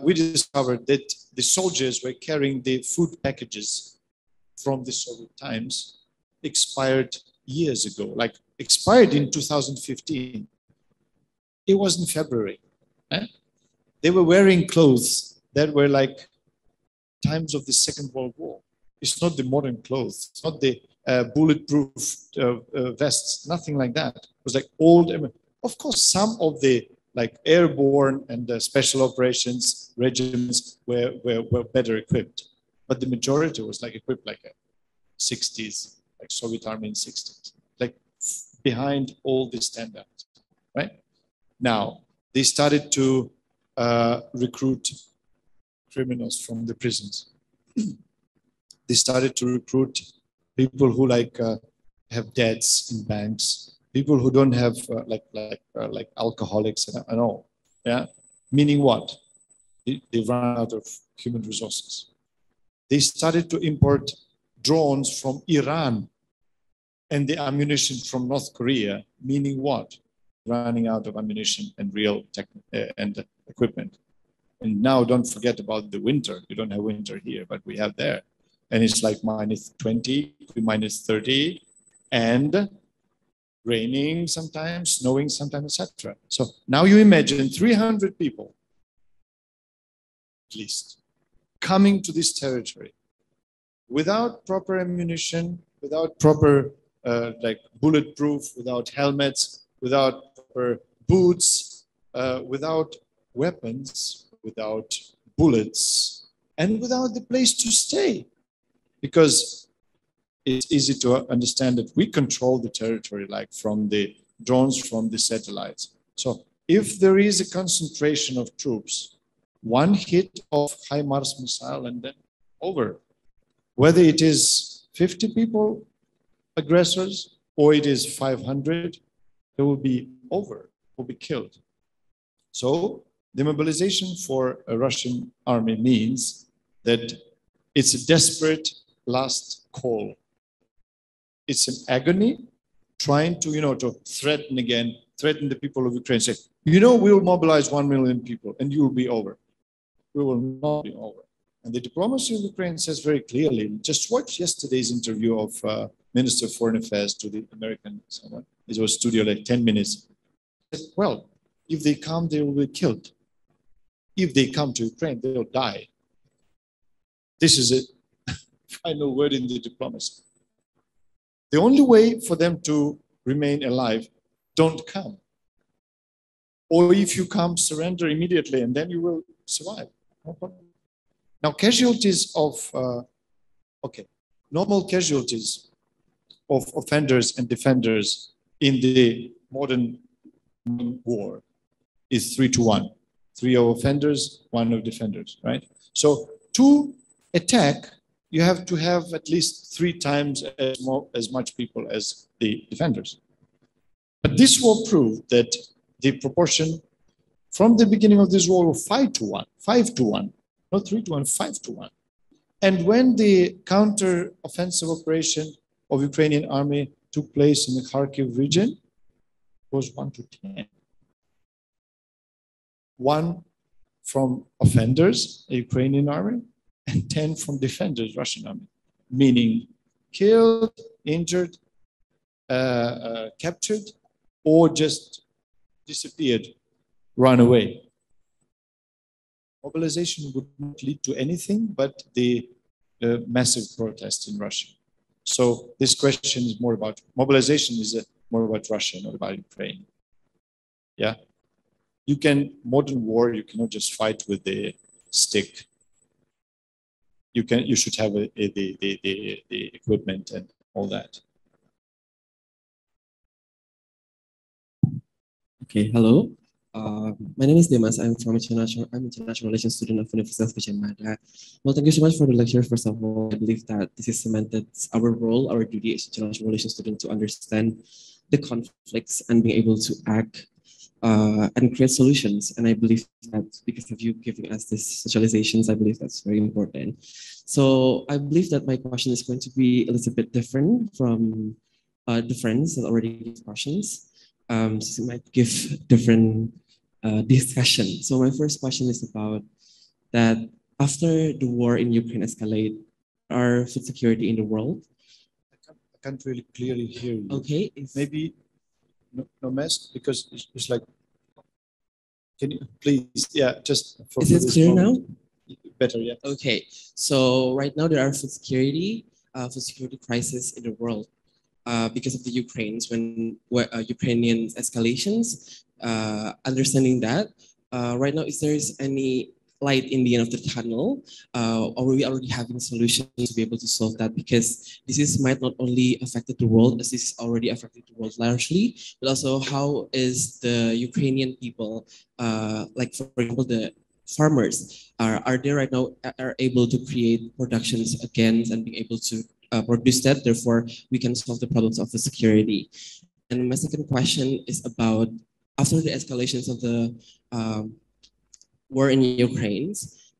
we discovered that the soldiers were carrying the food packages from the Soviet times, expired years ago, like expired in 2015. It was in February. They were wearing clothes that were like times of the Second World War. It's not the modern clothes. It's not the bulletproof vests, nothing like that. It was like old. Of course, some of the like airborne and special operations regiments were better equipped, but the majority was like equipped like a 60s, like Soviet army in 60s, like behind all the standards, right? Now, they started to recruit criminals from the prisons. They started to recruit people who like have debts in banks, people who don't have like alcoholics and all. Yeah, meaning what? They run out of human resources. They started to import drones from Iran and the ammunition from North Korea, meaning what? Running out of ammunition and real tech and equipment. And now don't forget about the winter. You don't have winter here, but we have there. And it's like -20, -30, and raining sometimes, snowing sometimes, etc. So now you imagine 300 people, at least, coming to this territory without proper ammunition, without proper like bulletproof, without helmets, without proper boots, without weapons, without bullets, and without the place to stay. Because it's easy to understand that we control the territory, like from the drones, from the satellites. So if there is a concentration of troops, one hit of HIMARS missile and then over. Whether it is 50 people, aggressors, or it is 500, they will be over, will be killed. So the mobilization for a Russian army means that it's a desperate last call. It's an agony trying to, to threaten again, threaten the people of Ukraine, say, we will mobilize 1 million people and you will be over. We will not be over. And the diplomacy of Ukraine says very clearly, just watch yesterday's interview of Minister of Foreign Affairs to the American someone. It was studio like 10 minutes. Well, if they come, they will be killed. If they come to Ukraine, they will die. This is a final word in the diplomacy. The only way for them to remain alive, don't come. Or if you come, surrender immediately, and then you will survive. No problem. Now, casualties of, normal casualties of offenders and defenders in the modern war is 3 to 1. 3 of offenders, 1 of defenders, right? So to attack, you have to have at least 3 times as much people as the defenders. But this war proved that the proportion from the beginning of this war was 5 to 1, 5 to 1, not 3 to 1, 5 to 1. And when the counter-offensive operation of Ukrainian army took place in the Kharkiv region, it was 1 to 10. 1 from offenders, the Ukrainian army, and 10 from defenders, Russian army, meaning killed, injured, captured, or just disappeared, run away. Mobilization would not lead to anything but the massive protest in Russia. So this question is more about, mobilization is more about Russia, not about Ukraine. Yeah. Modern war, you cannot just fight with the stick. You should have the equipment and all that. Okay, hello. My name is Dimas. I'm international relations student of Universitas Gadjah Mada. Well, thank you so much for the lecture. First of all, I believe that this is cemented our role, our duty as international relations student to understand the conflicts and being able to act and create solutions. And I believe that because of you giving us these socializations, I believe that's very important. So I believe that my question is going to be a little bit different from the friends that already gave questions. So it might give different discussion. So my first question is about that after the war in Ukraine escalate, our food security in the world. I can't really clearly hear you. Okay. Maybe no mess, because it's like, can you please, yeah, just for Is it clear now? Better, yeah. Okay, so right now there are food security crisis in the world because of the Ukrainians Ukrainian escalations. Understanding that, right now, is there any light in the end of the tunnel, or are we already having solutions to be able to solve that? Because this is might not only affected the world, as this is already affected the world largely, but also how is the Ukrainian people, like for example the farmers, are they right now are able to create productions again and being able to produce that? Therefore, we can solve the problems of the security. And my second question is about after the escalations of the war in Ukraine,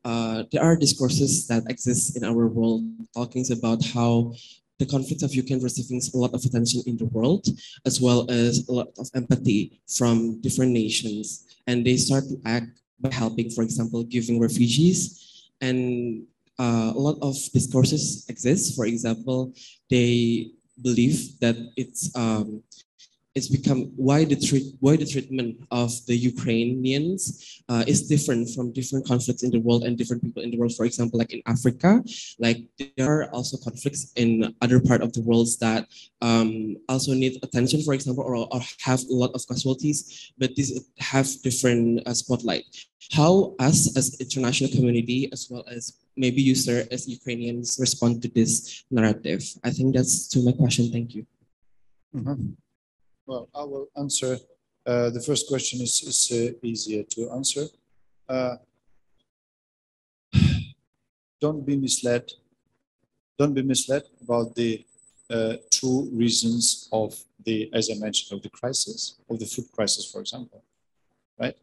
there are discourses that exist in our world talking about how the conflict of Ukraine receiving a lot of attention in the world, as well as a lot of empathy from different nations. And they start to act by helping, for example, giving refugees. And a lot of discourses exist. For example, they believe that it's become why the treatment of the Ukrainians is different from different conflicts in the world and different people in the world. For example, like in Africa, like there are also conflicts in other part of the world that also need attention, for example, or have a lot of casualties, but these have different spotlight. How us as international community, as well as maybe you, sir, as Ukrainians, respond to this narrative? I think that's to my question. Thank you. Mm-hmm. Well, I will answer. The first question is easier to answer. Don't be misled. Don't be misled about the true reasons of the, as I mentioned, of the crisis, of the food crisis, for example, right?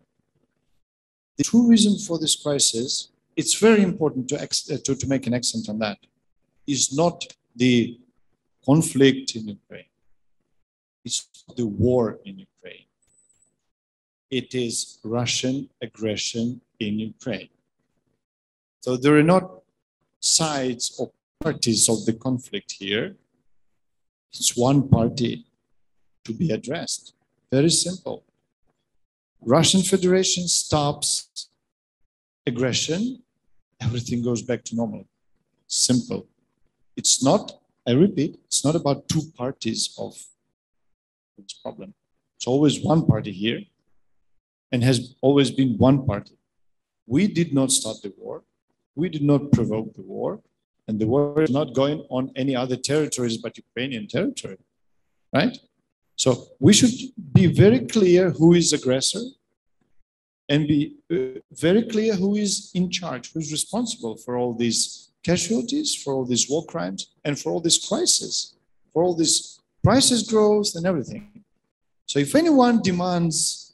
The true reason for this crisis, it's very important to make an accent on that, is not the conflict in Ukraine. It's the war in Ukraine. It is Russian aggression in Ukraine. So there are not sides or parties of the conflict here. It's one party to be addressed. Very simple. Russian Federation stops aggression, everything goes back to normal. Simple. It's not, I repeat, it's not about two parties of this problem. It's always one party here and has always been one party. We did not start the war. We did not provoke the war. And the war is not going on any other territories but Ukrainian territory, right? So we should be very clear who is aggressor and be very clear who is in charge, who's responsible for all these casualties, for all these war crimes, and for all this crisis, for all this prices growth and everything. So if anyone demands,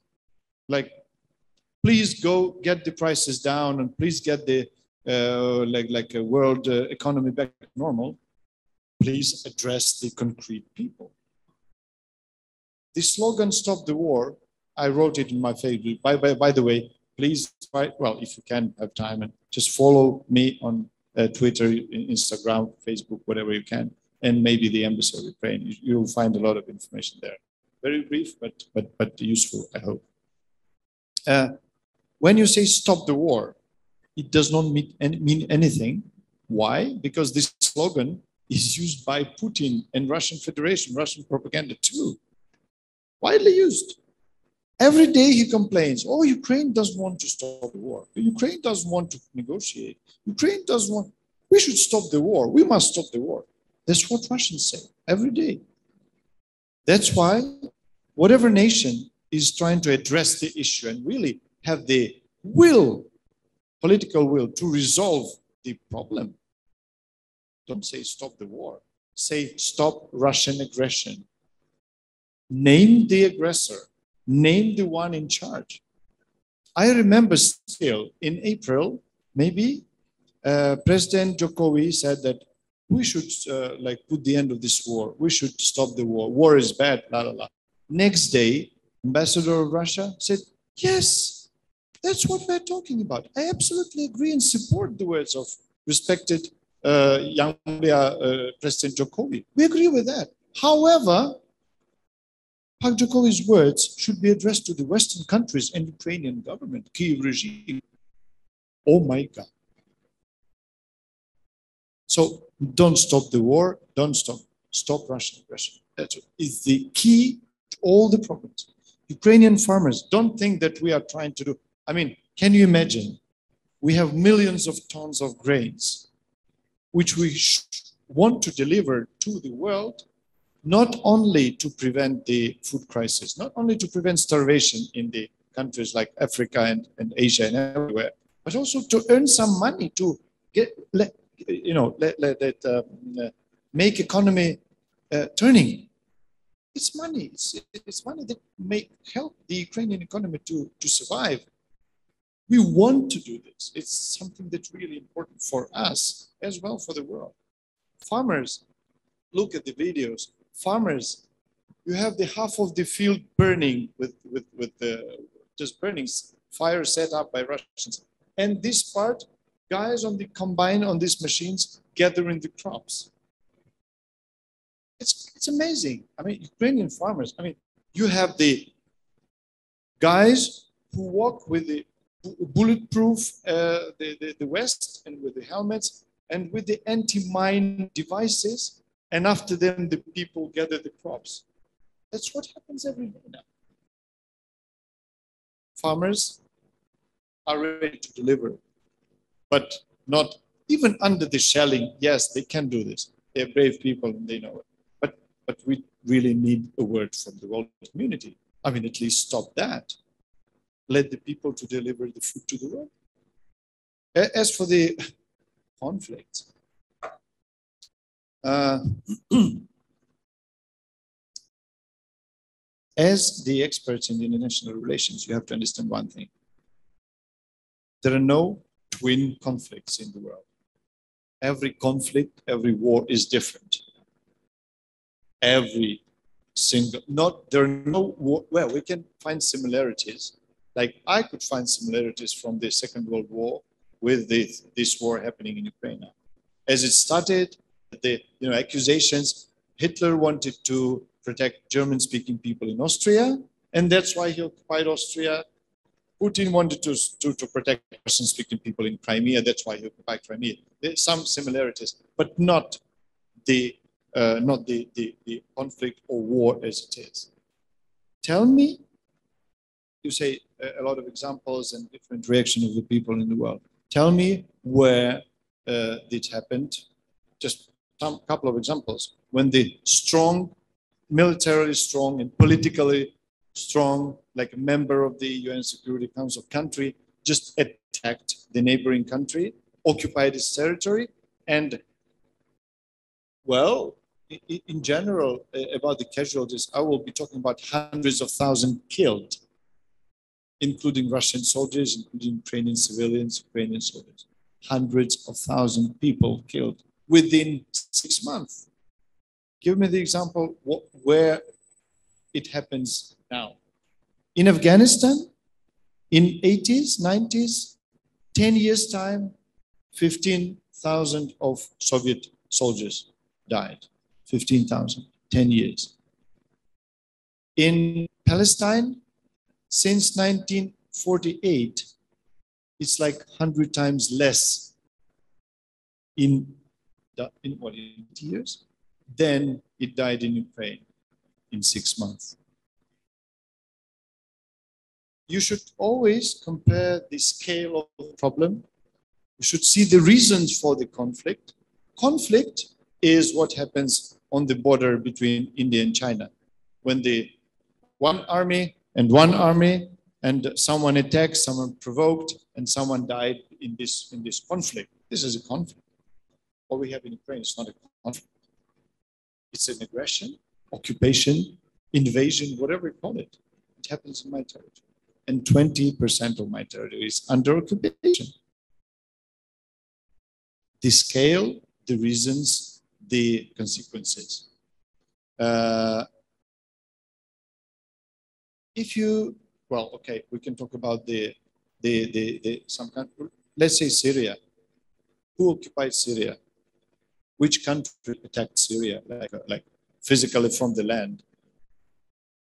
like, please go get the prices down and please get the like a world economy back to normal, please address the concrete people. The slogan "Stop the War," I wrote it in my favorite. By the way, please, well, if you can have time, and just follow me on Twitter, Instagram, Facebook, whatever you can, and maybe the Embassy of Ukraine. You'll find a lot of information there. Very brief, but useful, I hope. When you say "Stop the War," it does not mean anything. Why? Because this slogan is used by Putin and Russian Federation, Russian propaganda too. Widely used. Every day he complains, oh, Ukraine doesn't want to stop the war. Ukraine doesn't want to negotiate. Ukraine doesn't want, we should stop the war. We must stop the war. That's what Russians say every day. That's why whatever nation is trying to address the issue and really have the will, political will to resolve the problem, don't say stop the war. Say stop Russian aggression. Name the aggressor. name the one in charge. I remember still in April, maybe, President Jokowi said that we should like put the end of this war. We should stop the war. War is bad, la la la. Next day, Ambassador of Russia said, yes, that's what we're talking about. I absolutely agree and support the words of respected young President Jokowi. We agree with that. However, Park Jokowi's words should be addressed to the Western countries and Ukrainian government, Kyiv regime. Oh my God. So don't stop the war, don't stop Russian aggression. That is the key to all the problems. Ukrainian farmers, don't think that we are trying to do, I mean, can you imagine? We have millions of tons of grains, which we want to deliver to the world, not only to prevent the food crisis, not only to prevent starvation in the countries like Africa and Asia and everywhere, but also to earn some money to get, make economy turning. It's money. It's money that may help the Ukrainian economy to survive. We want to do this. It's something that's really important for us as well for the world. Farmers, look at the videos. Farmers, you have the half of the field burning with just burning, fire set up by Russians. And this part, guys on the combine on these machines gathering the crops. It's amazing. I mean, Ukrainian farmers, I mean, you have the guys who walk with the bulletproof, the vest and with the helmets and with the anti-mine devices. And after them, the people gather the crops. That's what happens every day now. Farmers are ready to deliver, but not even under the shelling. Yes, they can do this. They're brave people and they know it. But we really need a word from the world community. I mean, at least stop that. Let the people to deliver the food to the world. As for the conflict, as the experts in international relations, you have to understand one thing. There are no twin conflicts in the world. Every conflict, every war is different. Every single, there are no war, well, we can find similarities. Like I could find similarities from the Second World War with this war happening in Ukraine. As it started, the accusations, Hitler wanted to protect German-speaking people in Austria, and that's why he occupied Austria. Putin wanted to protect Russian-speaking people in Crimea, that's why he occupied Crimea. There's some similarities, but not the conflict or war as it is. Tell me, you say a lot of examples and different reactions of the people in the world. Tell me where it happened. Just some couple of examples. When the strong, militarily strong and politically strong, like a member of the UN Security Council country, just attacked the neighboring country, occupied its territory, and well, in general, about the casualties, I will be talking about hundreds of thousands killed, including Russian soldiers, including Ukrainian civilians, Ukrainian soldiers. Hundreds of thousands of people killed within 6 months. Give me the example where it happens now. In Afghanistan, in 80s, 90s, 10 years time, 15,000 of Soviet soldiers died. 15,000, 10 years. In Palestine, since 1948, it's like 100 times less in 80 years than it died in Ukraine in 6 months. You should always compare the scale of the problem. You should see the reasons for the conflict. Conflict is what happens on the border between India and China. When the one army and someone attacked, someone provoked, and someone died in this conflict. This is a conflict. What we have in Ukraine is not a conflict. It's an aggression, occupation, invasion, whatever you call it. it happens in my territory. And 20% of my territory is under occupation. The scale, the reasons, the consequences. If you, well, okay, we can talk about some kind. Let's say Syria. Who occupied Syria? Which country attacked Syria, like physically from the land?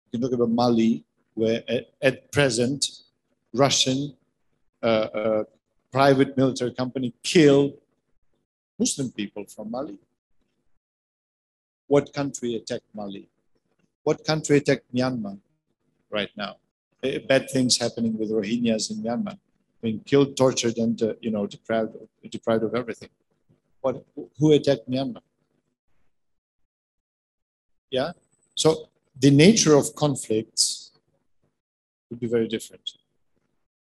You can talk about Mali, where at present, Russian private military company killed Muslim people from Mali. What country attacked Mali? What country attacked Myanmar right now? Bad things happening with Rohingyas in Myanmar, being killed, tortured, and deprived of everything. Who attacked Myanmar? Yeah. So the nature of conflicts would be very different,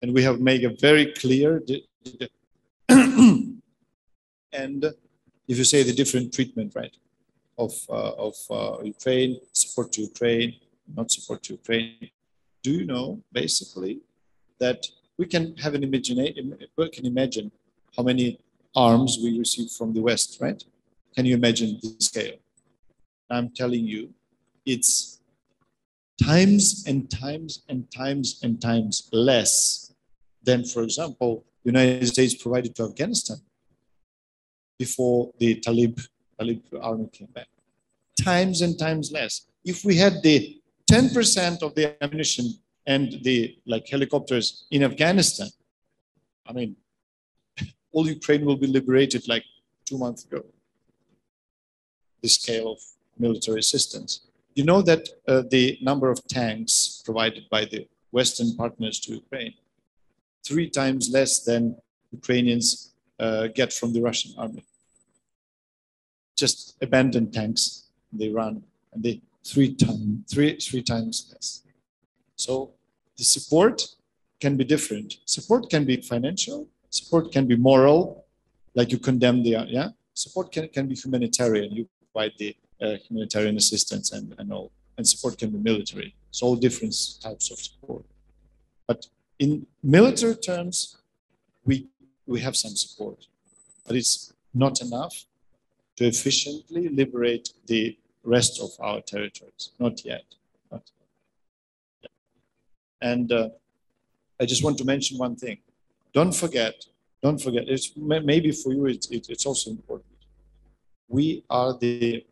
and we have made a very clear. And if you say the different treatment, right, of Ukraine, support to Ukraine, not support to Ukraine, do you know basically that we can have an imagination? We can imagine how many arms we receive from the West, right? Can you imagine the scale? I'm telling you, it's times and times and times and times less than, for example, the United States provided to Afghanistan before the Talib army came back. Times and times less. If we had the 10% of the ammunition and the helicopters in Afghanistan, I mean, all Ukraine will be liberated like 2 months ago. The scale of military assistance. You know that the number of tanks provided by the Western partners to Ukraine, 3 times less than Ukrainians get from the Russian army. Just abandoned tanks, they run, and they three times less. So the support can be different. Support can be financial. Support can be moral, like you condemn the, yeah. Support can be humanitarian. You provide the humanitarian assistance and all. And support can be military. It's all different types of support. But in military terms, we have some support, but it's not enough to efficiently liberate the rest of our territories. Not yet. Not yet. And I just want to mention one thing. Don't forget, it's, maybe for you it's also important. We are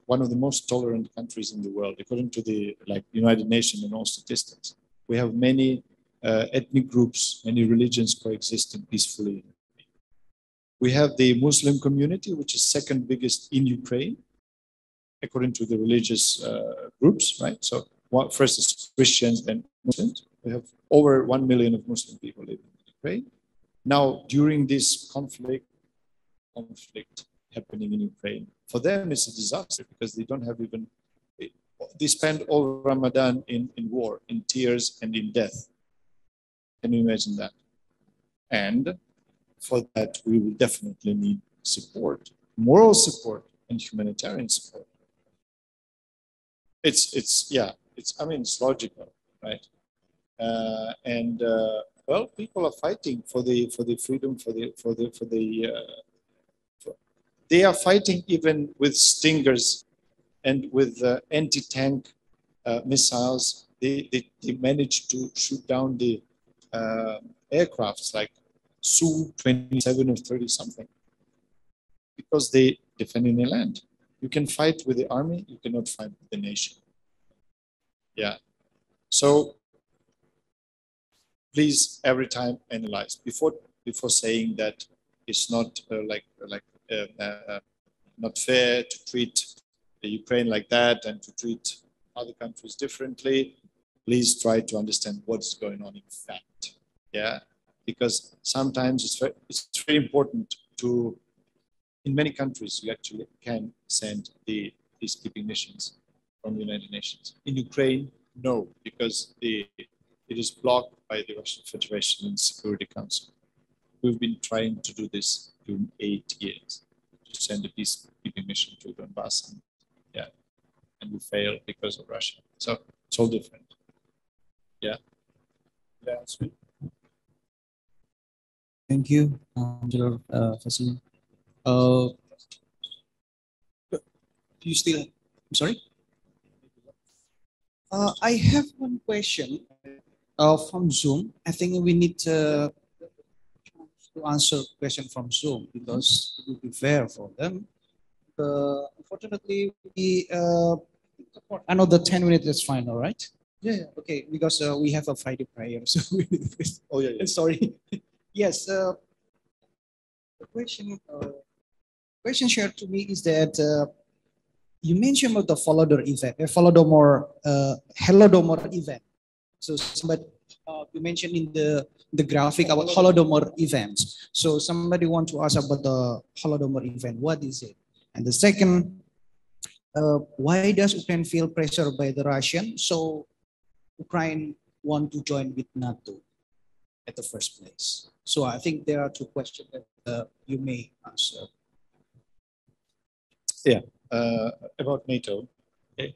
one of the most tolerant countries in the world, according to the United Nations and all statistics. We have many ethnic groups, many religions coexisting peacefully. We have the Muslim community, which is second biggest in Ukraine, according to the religious groups, right? So first is Christians, then Muslims. We have over 1 million of Muslim people living in Ukraine. Now, during this conflict happening in Ukraine, for them it's a disaster because they don't have even, they spend all Ramadan in war, in tears and in death. Can you imagine that? And for that, we will definitely need support, moral support and humanitarian support. I mean, it's logical, right? Well, people are fighting for the freedom, they are fighting even with Stingers and with anti-tank missiles. They managed to shoot down the aircrafts like Su-27 or 30 something because they defending their land. You can fight with the army, you cannot fight with the nation. Yeah. So please every time analyze before saying that it's not not fair to treat the Ukraine like that and to treat other countries differently. Please try to understand what's going on in fact. Yeah, because sometimes it's very important to. In many countries, you actually can send the peacekeeping missions from the United Nations. In Ukraine, no, because it is blocked by the Russian Federation and Security Council. We've been trying to do this during 8 years, to send a peacekeeping mission to Donbass, and we failed because of Russia. So it's all different. Yeah. Thank you, Ambassador Vasyl. You still, I'm sorry? I have one question from Zoom. I think we need to answer question from Zoom because it will be fair for them. Unfortunately, another 10 minutes is fine, all right? Yeah. Okay, because we have a Friday prayer, so we need to. Oh, yeah, yeah. Sorry. Yes. The question shared to me is that you mentioned about the Holodomor event, Holodomor event. So somebody you mentioned in the graphic about Holodomor events. So somebody want to ask about the Holodomor event. What is it? And the second, why does Ukraine feel pressured by the Russian? So Ukraine want to join with NATO at the first place. So I think there are two questions that you may answer. Yeah, about NATO. Okay.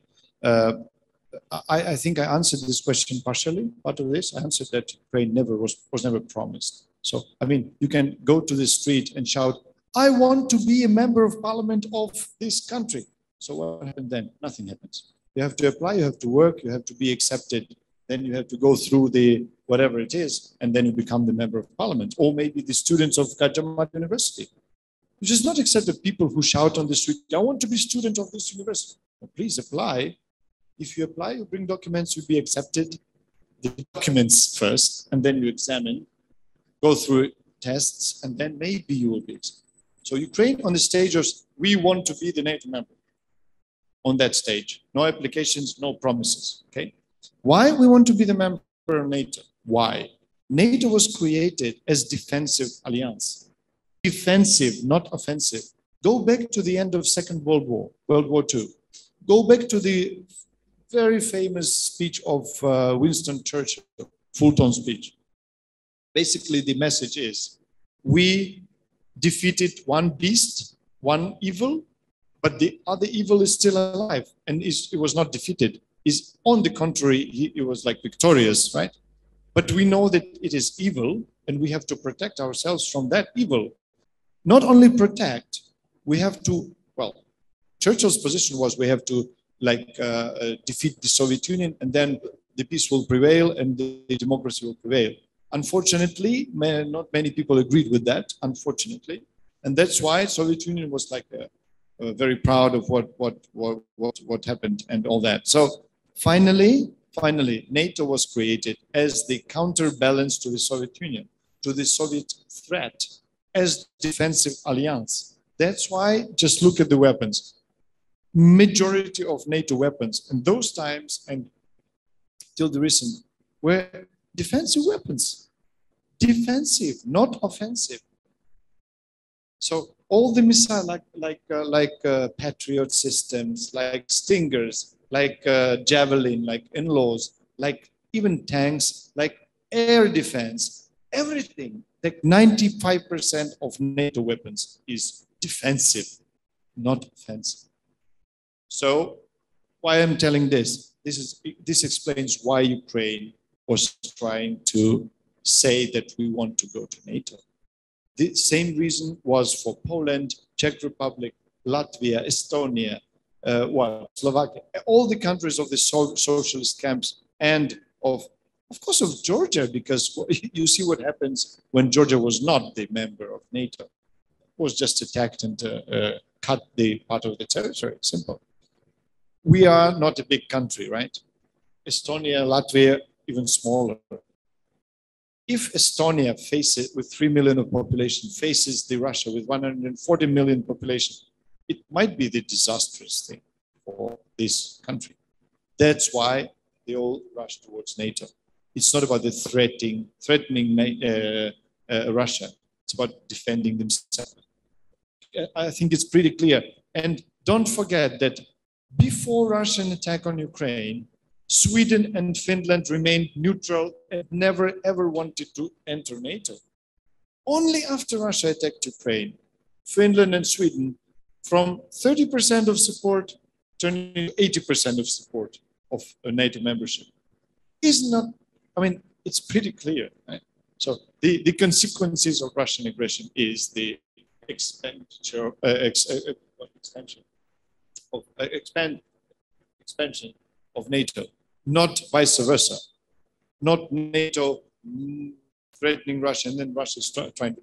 I think I answered this question partially. Part of this, I answered that Ukraine was never promised. So I mean, you can go to the street and shout, "I want to be a member of parliament of this country." So what happened then? Nothing happens. You have to apply, you have to work, you have to be accepted. Then you have to go through the whatever it is, and then you become the member of parliament, or maybe the students of Gadjah University. You just not accept the people who shout on the street, "I want to be student of this university." Well, please apply. If you apply, you bring documents, you'll be accepted. The documents first, and then you examine, go through tests, and then maybe you will be accepted. So Ukraine on the stage of, we want to be the NATO member. On that stage, no applications, no promises, okay? Why we want to be the member of NATO? Why? NATO was created as defensive alliance. Defensive, not offensive. Go back to the end of Second World War, World War II. Go back to the very famous speech of Winston Churchill, Fulton speech. Basically, the message is, we defeated one beast, one evil, but the other evil is still alive and it was not defeated. Is on the contrary, he was like victorious, right? But we know that it is evil and we have to protect ourselves from that evil. Not only protect, we have to, well, Churchill's position was we have to defeat the Soviet Union and then the peace will prevail and the democracy will prevail. Unfortunately, not many people agreed with that, unfortunately. And that's why Soviet Union was like very proud of what happened and all that. So finally, NATO was created as the counterbalance to the Soviet Union, to the Soviet threat, as defensive alliance. That's why, just look at the weapons. Majority of NATO weapons in those times and till the recent were defensive weapons. Defensive, not offensive. So all the missiles like Patriot systems, like Stingers, like Javelin, like In-Laws, like even tanks, like air defense, everything, like 95% of NATO weapons is defensive, not offensive. So why I'm telling this? This explains why Ukraine was trying to say that we want to go to NATO. The same reason was for Poland, Czech Republic, Latvia, Estonia, Slovakia, all the countries of the socialist camps, and of course of Georgia, because you see what happens when Georgia was not the member of NATO. It was just attacked and cut the part of the territory, simple. We are not a big country, right? Estonia, Latvia, even smaller. If Estonia faces, with 3 million of population, faces the Russia with 140 million population, it might be the disastrous thing for this country. That's why they all rush towards NATO. It's not about the threatening Russia. It's about defending themselves. I think it's pretty clear. And don't forget that before Russian attack on Ukraine, Sweden and Finland remained neutral and never ever wanted to enter NATO. Only after Russia attacked Ukraine, Finland and Sweden, from 30% of support turning to 80% of support of NATO membership. Is not I mean, it's pretty clear, right? So the consequences of Russian aggression is the expansion of NATO, not vice versa, not NATO threatening Russia and then Russia's trying to.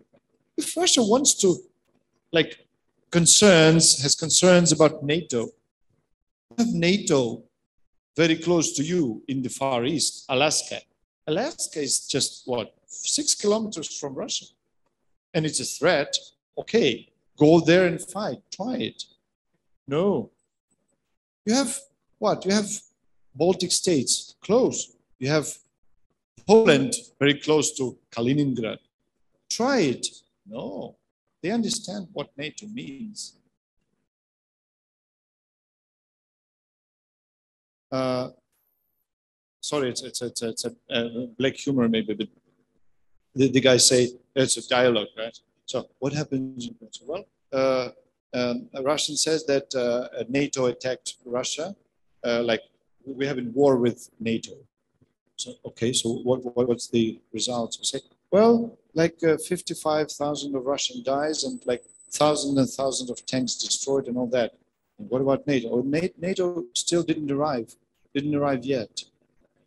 If Russia wants to, like, has concerns about NATO, have NATO very close to you in the Far East, Alaska. Alaska is just what, 6 kilometers from Russia, and it's a threat. Okay, go there and fight, try it. No. You have what? You have Baltic states close. You have Poland very close to Kaliningrad. Try it. No. They understand what NATO means. Sorry, it's a black humor maybe, but the guys say it's a dialogue, right? So what happens? Well, a Russian says that NATO attacked Russia, like we have in war with NATO. So okay, so what's the result? So say, well, like 55,000 of Russian dies and like thousands and thousands of tanks destroyed and all that. And what about NATO? Oh, NATO still didn't arrive yet.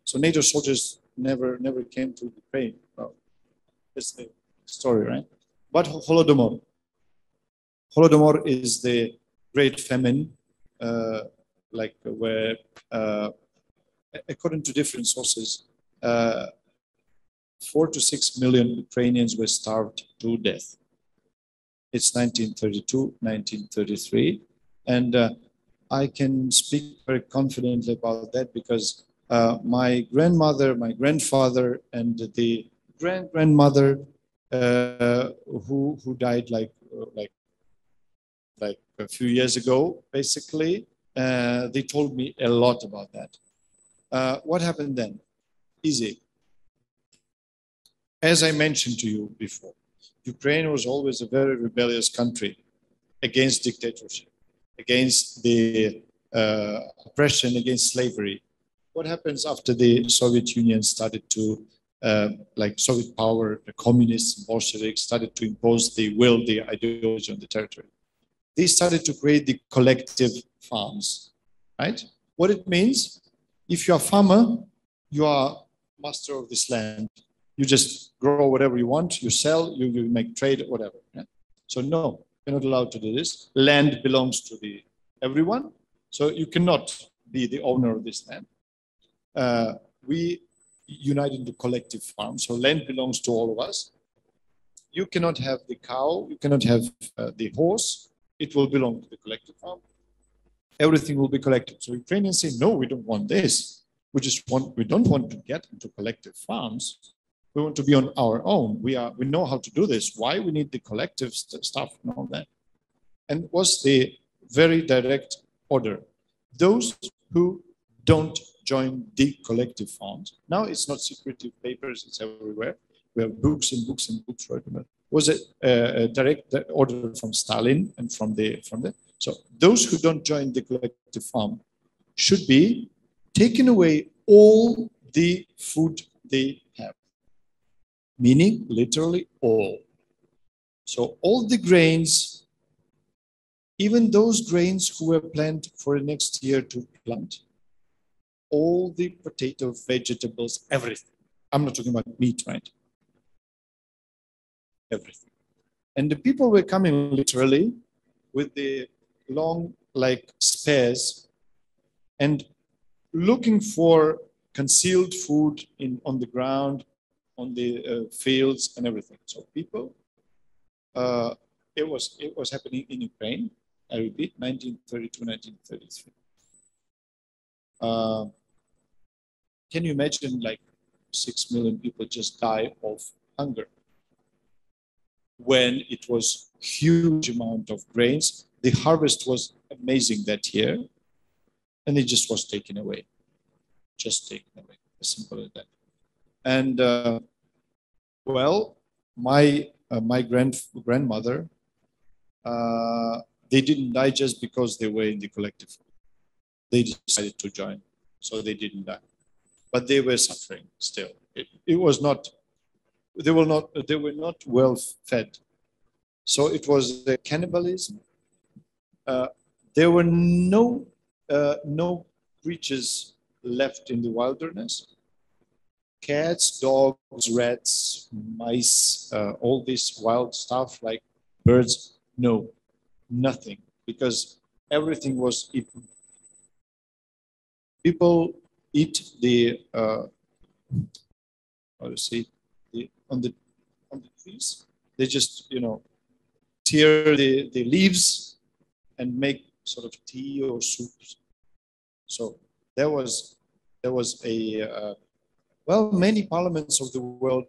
So NATO soldiers never came to Ukraine. Well, that's the story, right? But Holodomor. Holodomor is the great famine, like where, according to different sources, 4 to 6 million Ukrainians were starved to death. It's 1932, 1933, and I can speak very confidently about that because my grandmother, my grandfather, and the grandmother who died like a few years ago, basically, they told me a lot about that. What happened then? Easy. As I mentioned to you before, Ukraine was always a very rebellious country against dictatorship, against the oppression, against slavery. What happens after the Soviet Union started to, like Soviet power, the communists, Bolsheviks started to impose the will, the ideology on the territory? They started to create the collective farms, right? What it means, if you're a farmer, you are master of this land. You just grow whatever you want, you sell, you make trade, whatever. Yeah? So no, you're not allowed to do this. Land belongs to everyone, so you cannot be the owner of this land. We unite into collective farms, so land belongs to all of us. You cannot have the cow, you cannot have the horse, it will belong to the collective farm. Everything will be collected. So Ukrainians say, no, we don't want this. We don't want to get into collective farms. We want to be on our own. We know how to do this. Why we need the collective stuff and all that? And was the very direct order. Those who don't join the collective farms. Now it's not secretive papers, it's everywhere. We have books and books and books right now. Was it a direct order from Stalin and from the. So those who don't join the collective farm should be taken away all the food they have. Meaning literally all. So all the grains, even those grains who were planned for the next year to plant, all the potatoes, vegetables, everything. I'm not talking about meat, right? Everything. And the people were coming literally with the long, like, spears and looking for concealed food on the ground, on the fields and everything. So people, it was happening in Ukraine. I repeat, 1932, 1933. Can you imagine like 6 million people just die of hunger? When it was huge amount of grains, the harvest was amazing that year, and it just was taken away. Just taken away, as simple as that. And well, my grandmother, they didn't die just because they were in the collective. They decided to join, so they didn't die. but they were suffering still. It was not. They were not well fed. So it was the cannibalism. There were no creatures left in the wilderness. Cats, dogs, rats, mice, all this wild stuff like birds, no, nothing, because everything was eaten. People eat the how to say, on the trees. They just tear the leaves and make sort of tea or soups. So there was a well, many parliaments of the world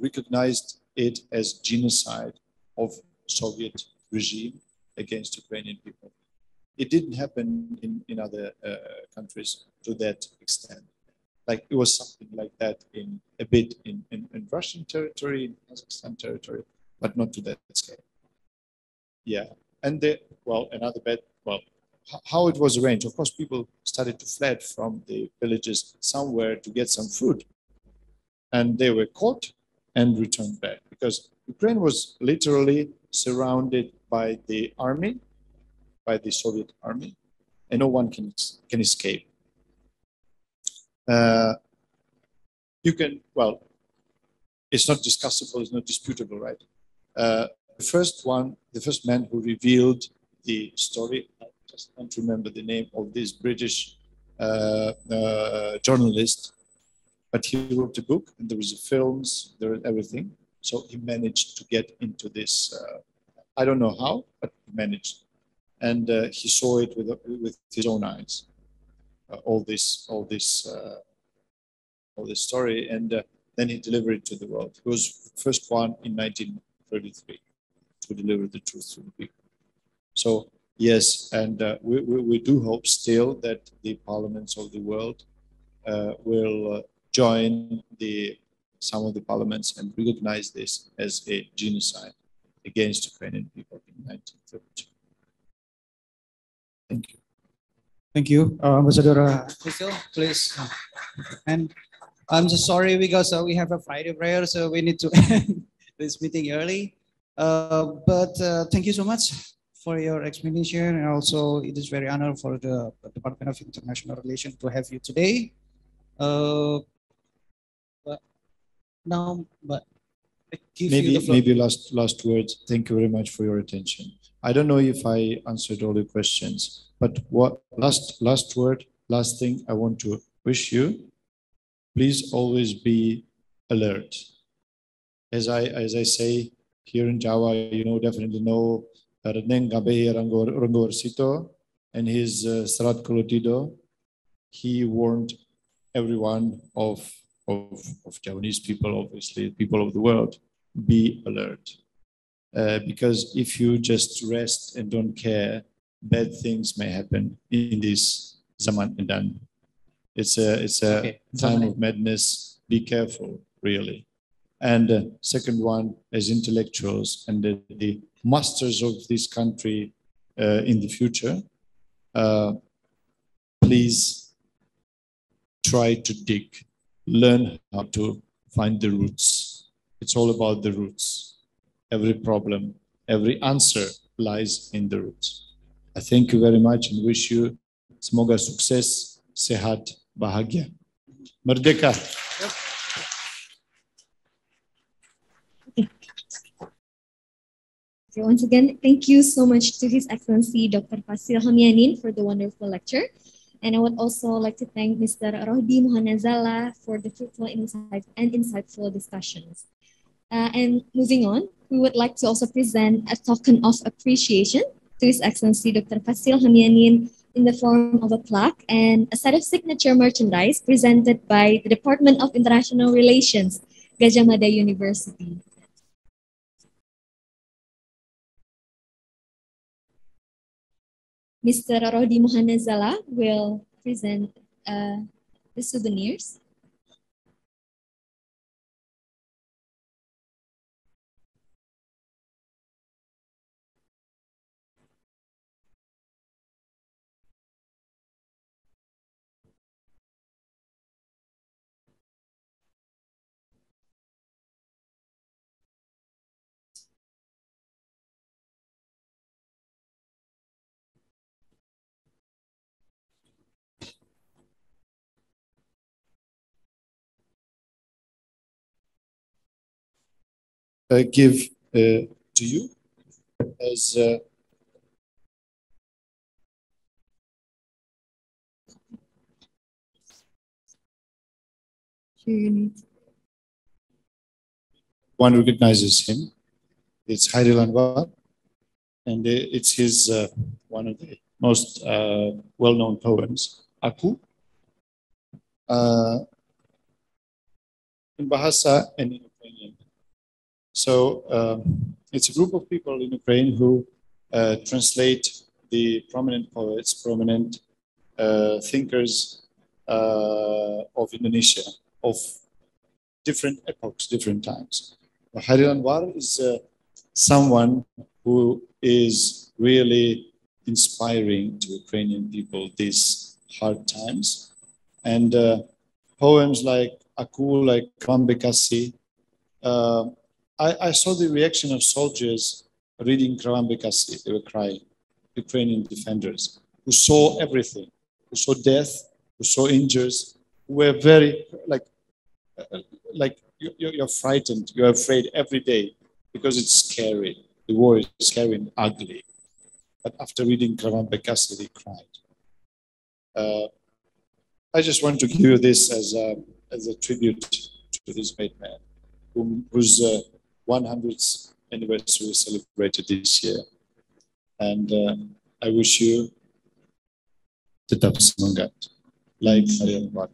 recognized it as genocide of Soviet regime against Ukrainian people. It didn't happen in other countries to that extent. Like it was something like that in a bit in Russian territory, in Kazakhstan territory, but not to that scale. Yeah, and another bad, how it was arranged. Of course, people started to fled from the villages somewhere to get some food, and they were caught and returned back because Ukraine was literally surrounded by the army, by the Soviet army, and no one can escape. You can, well, it's not discussable, it's not disputable, right? The first man who revealed the story, I just don't remember the name of this British journalist, but he wrote a book and there was films, there was everything. So he managed to get into this, I don't know how, but he managed. And he saw it with his own eyes, all this story, and then he delivered it to the world. He was the first one in 1933 to deliver the truth to the people. So yes, and we do hope still that the parliaments of the world will join some of the parliaments and recognize this as a genocide against Ukrainian people in 1932. Thank you. Thank you, Ambassador Vasyl, please. And I'm so sorry because we have a Friday prayer, so we need to end this meeting early. But thank you so much for your explanation, and also it is very honor for the Department of International Relations to have you today. But now, but I give you the floor. Maybe last words. Thank you very much for your attention. I don't know if I answered all the questions, but what last word, last thing I want to wish you. Please always be alert. As I say here in Java, definitely know Reneng Gabehi Rangor Sito and his Serat Kolotido. He warned everyone of Javanese people, obviously, people of the world, be alert. Because if you just rest and don't care, bad things may happen in this Zaman Endan. It's a time of madness. Be careful, really. And second one, as intellectuals and the masters of this country in the future, please try to dig, learn how to find the roots. It's all about the roots. Every problem, every answer lies in the roots. I thank you very much and wish you semoga sukses, sehat, bahagia. Merdeka. Okay, once again, thank you so much to His Excellency Dr. Vasyl Hamianin for the wonderful lecture. And I would also like to thank Mr. Rohdi Muhanazala for the fruitful insight and insightful discussions. And moving on, we would like to also present a token of appreciation to His Excellency Dr. Vasyl Hamianin in the form of a plaque and a set of signature merchandise presented by the Department of International Relations, Gadjah Mada University. Mr. Rohdi Muhanazala will present the souvenirs. give to you as one recognizes him. It's Hairil Anwar, and it's his one of the most well-known poems, Aku. In Bahasa and in Ukrainian. So it's a group of people in Ukraine who translate the prominent poets, prominent thinkers of Indonesia, of different epochs, different times. Hairil Anwar is someone who is really inspiring to Ukrainian people these hard times. And poems like Aku, like Krawambekasi. I saw the reaction of soldiers reading Krawambekasi. They were crying. Ukrainian defenders who saw everything, who saw death, who saw injuries, who were very like you're frightened. You're afraid every day because it's scary. The war is scary and ugly. But after reading Krawambekasi, they cried. I just want to give you this as a tribute to this great man, whose 100th anniversary is celebrated this year. And I wish you tetap semangat, like Hairil Anwar.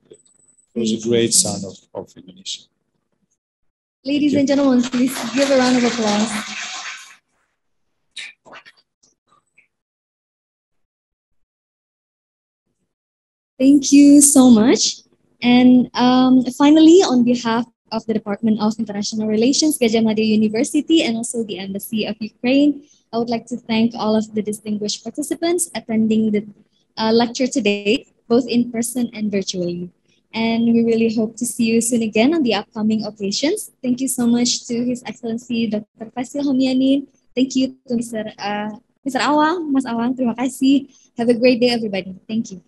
He was a great son of Indonesia. Ladies and gentlemen, please give a round of applause. Thank you so much. And finally, on behalf of the Department of International Relations, Gadjah Mada University, and also the Embassy of Ukraine, I would like to thank all of the distinguished participants attending the lecture today, both in person and virtually. And we really hope to see you soon again on the upcoming occasions. Thank you so much to His Excellency Dr. Vasyl Hamianin. Thank you to Mr. Awang, Mas Awang. Terima kasih. Have a great day, everybody. Thank you.